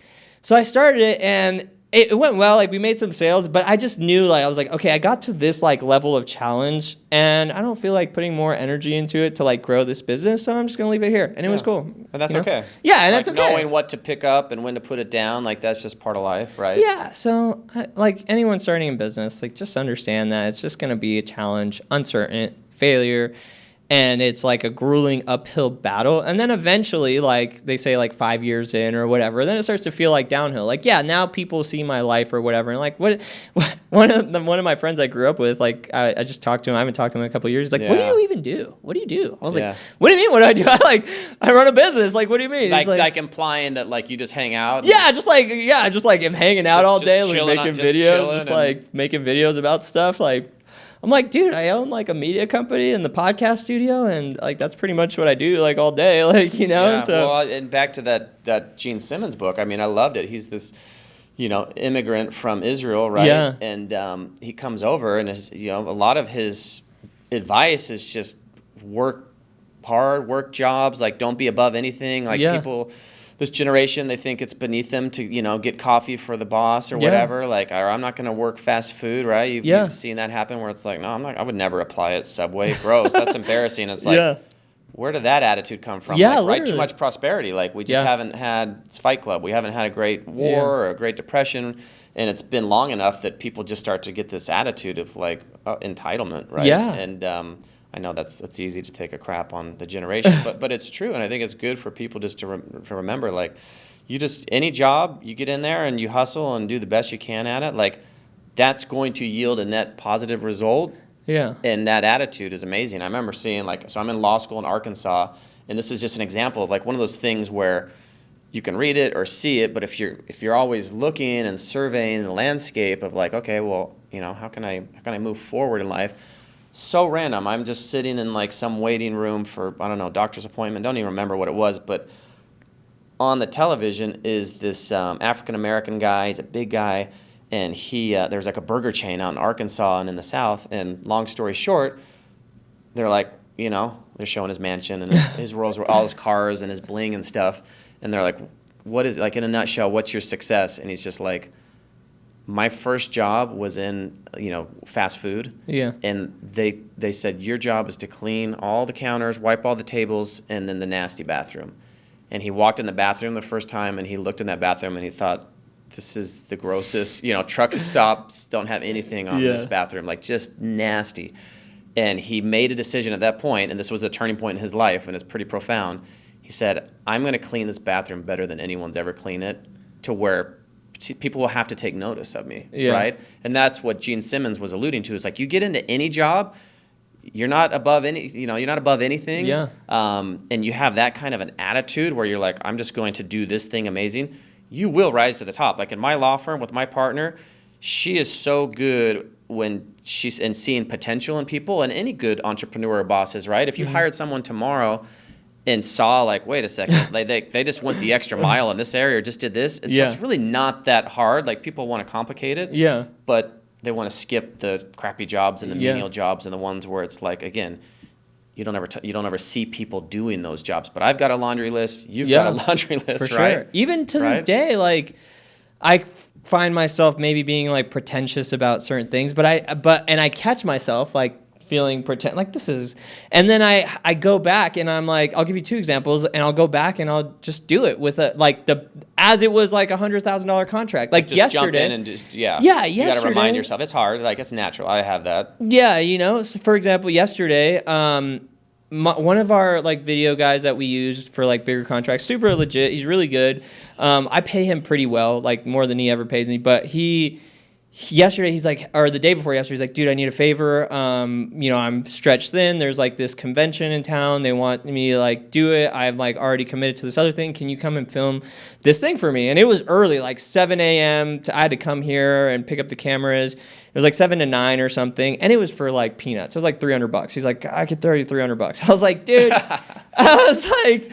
I started it and it went well. Like we made some sales, but I just knew like I was like, okay, I got to this like level of challenge, and I don't feel like putting more energy into it to like grow this business. So I'm just gonna leave it here, and it was cool. And that's okay. Yeah, and that's okay. Knowing what to pick up and when to put it down, like that's just part of life, right? Yeah. So like anyone starting a business, like just understand that it's just gonna be a challenge, uncertain, failure. And it's like a grueling uphill battle. And then eventually, like they say like 5 years in or whatever, then it starts to feel like downhill. Like, yeah, now people see my life or whatever. And like, one of my friends I grew up with, like I just talked to him. I haven't talked to him in a couple of years. He's like, what do you even do? What do you do? I was like, what do you mean? What do I do? I run a business. Like, what do you mean? Like implying that like you just hang out. Yeah, just like I'm hanging out all day, like making videos, like making videos about stuff. Like, I'm like, dude, I own like a media company and the podcast studio, and like that's pretty much what I do like all day, like Yeah, So well, and back to that Gene Simmons book. I mean, I loved it. He's this, immigrant from Israel, right? Yeah. And he comes over, and a lot of his advice is just work hard, work jobs, like don't be above anything. Like people. This generation, they think it's beneath them to, get coffee for the boss or whatever. Like, or I'm not going to work fast food, right? You've seen that happen where it's like, no, I would never apply at Subway. Gross. That's embarrassing. It's like, where did that attitude come from? Yeah, like, right? Too much prosperity. Like, we just haven't had Fight Club. We haven't had a great war or a great depression. And it's been long enough that people just start to get this attitude of like entitlement, right? Yeah. And, I know that's easy to take a crap on the generation, but it's true, and I think it's good for people just to remember, like, any job you get in there and you hustle and do the best you can at it, like, that's going to yield a net positive result. Yeah. And that attitude is amazing. I remember seeing, like, so I'm in law school in Arkansas, and this is just an example of like one of those things where you can read it or see it, but if you're always looking and surveying the landscape of like, okay, well, how can I move forward in life? So random. I'm just sitting in like some waiting room for, I don't know, doctor's appointment. Don't even remember what it was, but on the television is this African American guy. He's a big guy, and there's like a burger chain out in Arkansas and in the South. And long story short, they're like, they're showing his mansion and his Rolls, all his cars and his bling and stuff. And they're like, what is, like, in a nutshell, what's your success? And he's just like, my first job was in, fast food. Yeah. And they said, your job is to clean all the counters, wipe all the tables, and then the nasty bathroom. And he walked in the bathroom the first time, and he looked in that bathroom, and he thought, this is the grossest, truck stops don't have anything on this bathroom, like just nasty. And he made a decision at that point, and this was a turning point in his life, and it's pretty profound. He said, I'm going to clean this bathroom better than anyone's ever cleaned it, to where people will have to take notice of me, right? And that's what Gene Simmons was alluding to, is like, you get into any job, you're not above you're not above anything. Yeah. And you have that kind of an attitude where you're like, I'm just going to do this thing amazing. You will rise to the top. Like in my law firm with my partner, she is so good when she's in seeing potential in people, and any good entrepreneur or boss is, right? If you hired someone tomorrow and saw like, wait a second, they just went the extra mile in this area or just did this. So it's really not that hard. Like, people want to complicate it. Yeah. But they want to skip the crappy jobs and the menial jobs and the ones where it's like, again, you don't ever see people doing those jobs. But I've got a laundry list. You've got a laundry list, for right? Sure. Even to this day, like, I find myself maybe being like pretentious about certain things, but I catch myself like feeling like this is, and then I go back and I'm like, I'll give you two examples, and I'll go back and I'll just do it with as it was like $100,000 contract. Like just yesterday. Jump in and just, Yeah, you got to remind yourself. It's hard. Like, it's natural. I have that. Yeah, so for example, yesterday, one of our like video guys that we use for like bigger contracts, super legit. He's really good. I pay him pretty well, like more than he ever paid me. But yesterday he's like, or the day before yesterday, he's like, dude, I need a favor. I'm stretched thin. There's like this convention in town. They want me to like do it. I've like already committed to this other thing. Can you come and film this thing for me? And it was early, like 7 a.m. I had to come here and pick up the cameras. It was like 7 to 9 or something, and it was for like peanuts. It was like $300. He's like, I could throw you $300. I was like, dude, I was like,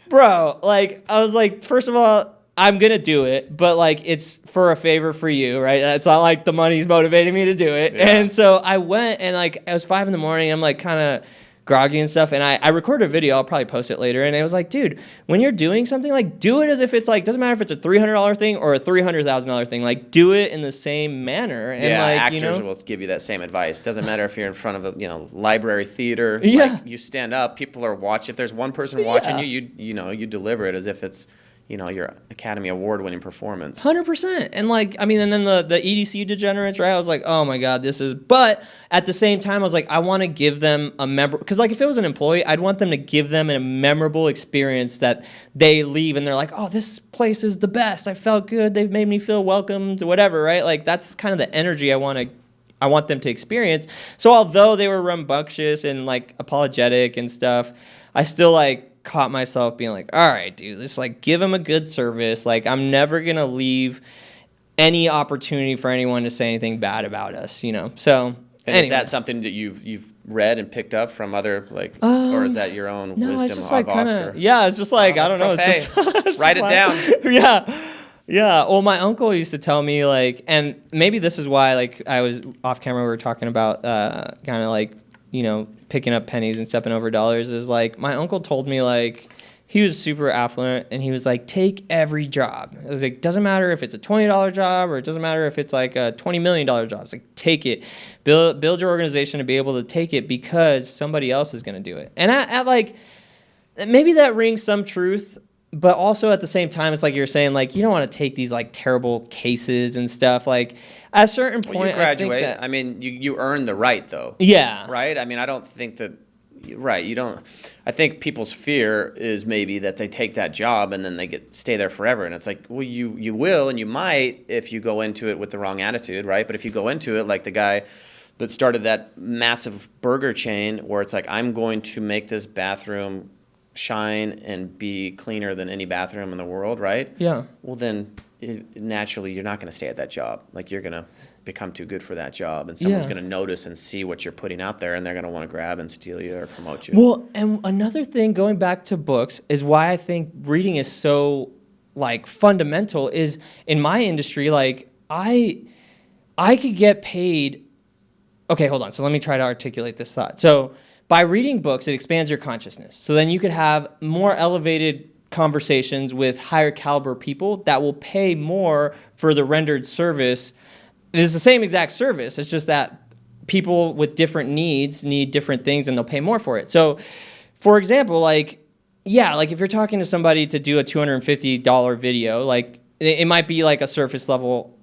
bro, like, I was like, first of all, I'm gonna do it, but like, it's for a favor for you, right? It's not like the money's motivating me to do it. Yeah. And so I went, and like, it was 5 a.m. I'm like kind of groggy and stuff, and I recorded a video. I'll probably post it later. And it was like, dude, when you're doing something, like, do it as if it's like, doesn't matter if it's a $300 thing or a $300,000 thing. Like, do it in the same manner. And like, actors will give you that same advice. Doesn't matter if you're in front of a library, theater. Yeah. Like, you stand up, people are watching. If there's one person watching you deliver it as if it's your Academy Award-winning performance. 100%. And like, I mean, and then the EDC degenerates, right? I was like, oh my God, but at the same time, I was like, I want to give them because like, if it was an employee, I'd want them to give them a memorable experience that they leave and they're like, oh, this place is the best. I felt good. They've made me feel welcomed, whatever, right? Like, that's kind of the energy I want them to experience. So although they were rambunctious and like apologetic and stuff, I still like caught myself being like, all right, dude, just like give them a good service. Like, I'm never going to leave any opportunity for anyone to say anything bad about us, So and anyway. Is that something that you've read and picked up from other, like, or is that your own wisdom it's of like Oscar? It's just like, I don't know. It's just, write it down. Yeah. Well, my uncle used to tell me, like, and maybe this is why, like, I was off camera, we were talking about kind of like, picking up pennies and stepping over dollars, is like, my uncle told me, like, he was super affluent, and he was like, take every job. It was like, doesn't matter if it's a $20 job, or it doesn't matter if it's like a $20 million job. It's like, take it. Build your organization to be able to take it because somebody else is going to do it. And I like, maybe that rings some truth, but also at the same time, it's like you're saying, like, you don't want to take these like terrible cases and stuff. Like, at a certain point, you graduate. I think that, I mean, you earn the right, though. Yeah. Right? I mean, I don't think that, right. You don't. I think people's fear is maybe that they take that job and then they stay there forever. And it's like, well, you will and you might if you go into it with the wrong attitude, right? But if you go into it like the guy that started that massive burger chain, where it's like, I'm going to make this bathroom shine and be cleaner than any bathroom in the world, right? Yeah. Well, then naturally you're not going to stay at that job. Like, you're going to become too good for that job, and someone's going to notice and see what you're putting out there, and they're going to want to grab and steal you or promote you. Well, and another thing, going back to books, is why I think reading is so like fundamental. Is in my industry, like I could get paid. Okay, hold on. So let me try to articulate this thought. So by reading books, it expands your consciousness. So then you could have more elevated conversations with higher caliber people that will pay more for the rendered service. It's the same exact service. It's just that people with different needs need different things, and they'll pay more for it. So, for example, like if you're talking to somebody to do a $250 video, like it might be like a surface level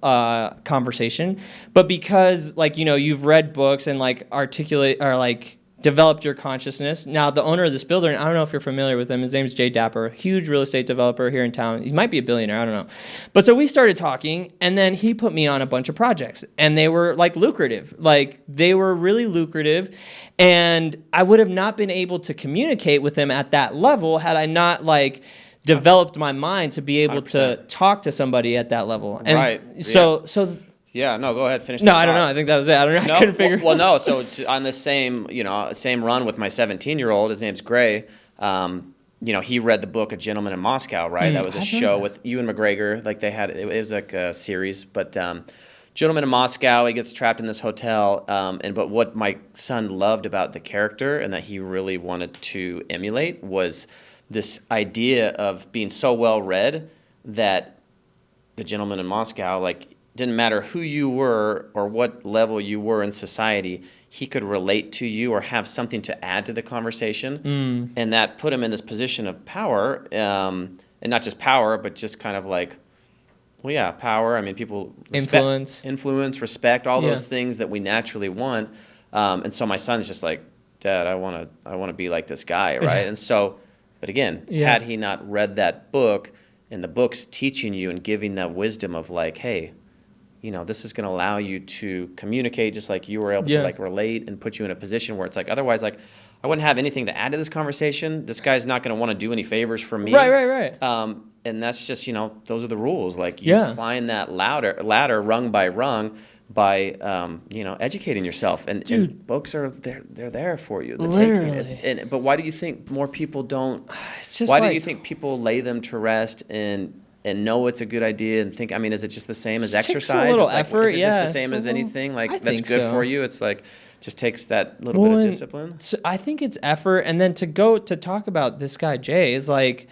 conversation, but because you've read books and like articulate or like developed your consciousness. Now, the owner of this builder, and I don't know if you're familiar with him, his name's Jay Dapper, huge real estate developer here in town. He might be a billionaire, I don't know. But so we started talking, and then he put me on a bunch of projects, and they were like lucrative. Like, they were really lucrative, and I would have not been able to communicate with him at that level had I not like developed my mind to be able 100%. To talk to somebody at that level. And right. So yeah, no, go ahead, finish. No, I don't know. I think that was it. I don't know. No, I couldn't figure. Well, no. So on the same run with my 17-year-old, his name's Gray. He read the book A Gentleman in Moscow, right? That was a show with Ewan McGregor. Like, they had it was like a series, but Gentleman in Moscow. He gets trapped in this hotel, but what my son loved about the character and that he really wanted to emulate was this idea of being so well read that the Gentleman in Moscow, like, didn't matter who you were or what level you were in society, he could relate to you or have something to add to the conversation. And that put him in this position of power, and not just power, but just kind of like, well, yeah, power. I mean, people influence, respect, all those things that we naturally want. And so my son's just like, Dad, I want to be like this guy, right? And so, but again, had he not read that book, and the book's teaching you and giving that wisdom of like, hey, this is going to allow you to communicate just like you were able to like relate and put you in a position where it's like, otherwise, like, I wouldn't have anything to add to this conversation. This guy's not going to want to do any favors for me. Right. And that's just, those are the rules. Like, you climb that ladder rung by rung by, educating yourself. And books are, they're there for you. Literally. But why do you think more people don't, it's just why do you think people lay them to rest and know it's a good idea and think, I mean, is it just the same as exercise? A little it's like, effort, is it just the same as anything that's good for you? It's like, just takes that little bit of discipline. So I think it's effort. And then to talk about this guy, Jay, is like,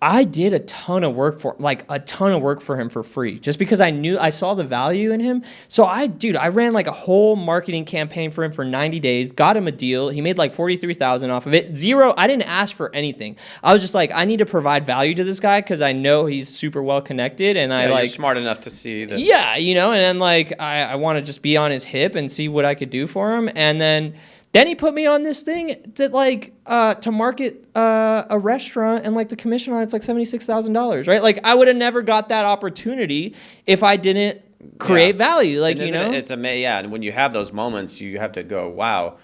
I did a ton of work for him for free, just because I saw the value in him. So I ran like a whole marketing campaign for him for 90 days, got him a deal. He made like $43,000 off of it. Zero. I didn't ask for anything. I was just like, I need to provide value to this guy because I know he's super well connected, and you're smart enough to see that. Yeah, and then like I want to just be on his hip and see what I could do for him, and then he put me on this thing that like to market a restaurant, and like the commission on it's like $76,000, right? Like, I would have never got that opportunity if I didn't create value. Like, it's and when you have those moments, you have to go, wow,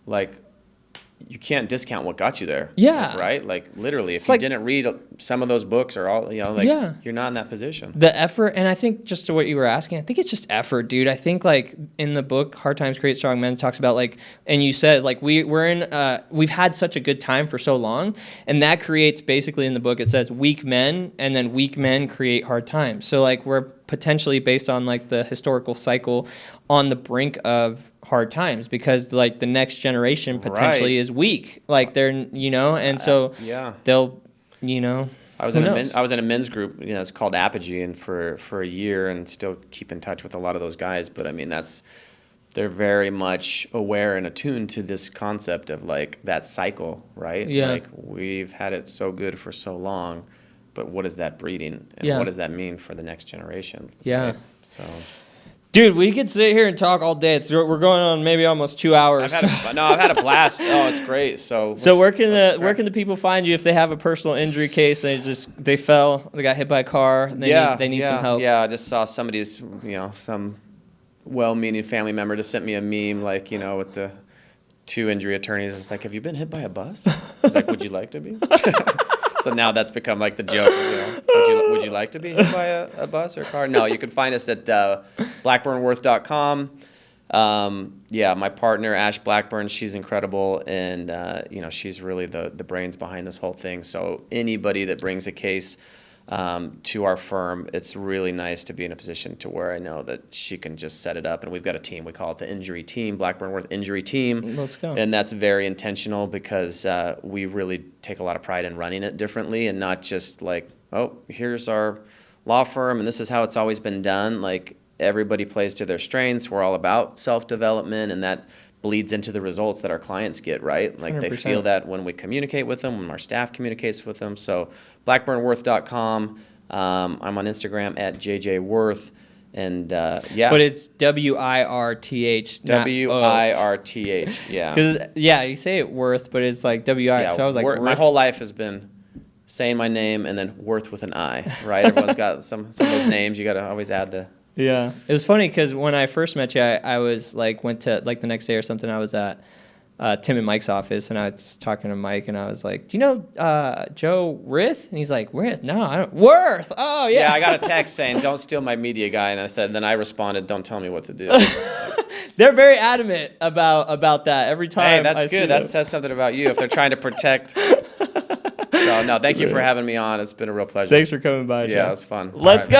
like, you can't discount what got you there. Yeah. Right? Like, literally, if you didn't read some of those books or all, you're not in that position. The effort, and I think just to what you were asking, I think it's just effort, dude. I think like in the book, Hard Times Create Strong Men, talks about like, and you said like we've had such a good time for so long, and that creates basically in the book, it says weak men, and then weak men create hard times. So like we're potentially based on like the historical cycle on the brink of hard times because like the next generation potentially is weak, like they're and so they'll I was in a men's group, it's called Apogee, and for a year, and still keep in touch with a lot of those guys. But I mean, they're very much aware and attuned to this concept of like that cycle, right? Like, we've had it so good for so long, but what is that breeding, and what does that mean for the next generation? Yeah. Right? So. Dude, we could sit here and talk all day. We're going on maybe almost 2 hours. I've had a blast. Oh, it's great. So where can the people find you if they have a personal injury case? They fell, they got hit by a car. They need some help. Yeah, I just saw somebody's, some well-meaning family member just sent me a meme, like, with the 2 injury attorneys. It's like, have you been hit by a bus? It's like, would you like to be? So now that's become like the joke. Would you like to be hit by a bus or a car? No, you can find us at blackburnworth.com. My partner, Ash Blackburn, she's incredible. And, she's really the brains behind this whole thing. So anybody that brings a case to our firm, it's really nice to be in a position to where I know that she can just set it up. And we've got a team. We call it the injury team, Blackburn Worth Injury Team. Let's go. And that's very intentional because we really take a lot of pride in running it differently and not just like, oh, here's our law firm and this is how it's always been done. Like, everybody plays to their strengths. We're all about self-development, and that bleeds into the results that our clients get, right? Like 100%. They feel that when we communicate with them, when our staff communicates with them. So blackburnworth.com. I'm on Instagram at JJWorth. And But it's WIRTH. WIRTH, yeah. Because, you say it Worth, but it's like WI. Yeah, so I was like, my whole life has been saying my name and then Worth with an I, right? Everyone's got some of those names. You got to always add the... Yeah. It was funny because when I first met you, I was like, went to like the next day or something, I was at Tim and Mike's office, and I was talking to Mike, and I was like, do you know Joe Rith? And he's like, Rith? No, I don't. Worth! Oh, yeah. Yeah, I got a text saying, don't steal my media guy. And then I responded, don't tell me what to do. They're very adamant about that every time. Hey, that's good. That says something about you if they're trying to protect. So, no, thank you for having me on. It's been a real pleasure. Thanks for coming by, Joe. Yeah, it was fun. Let's go.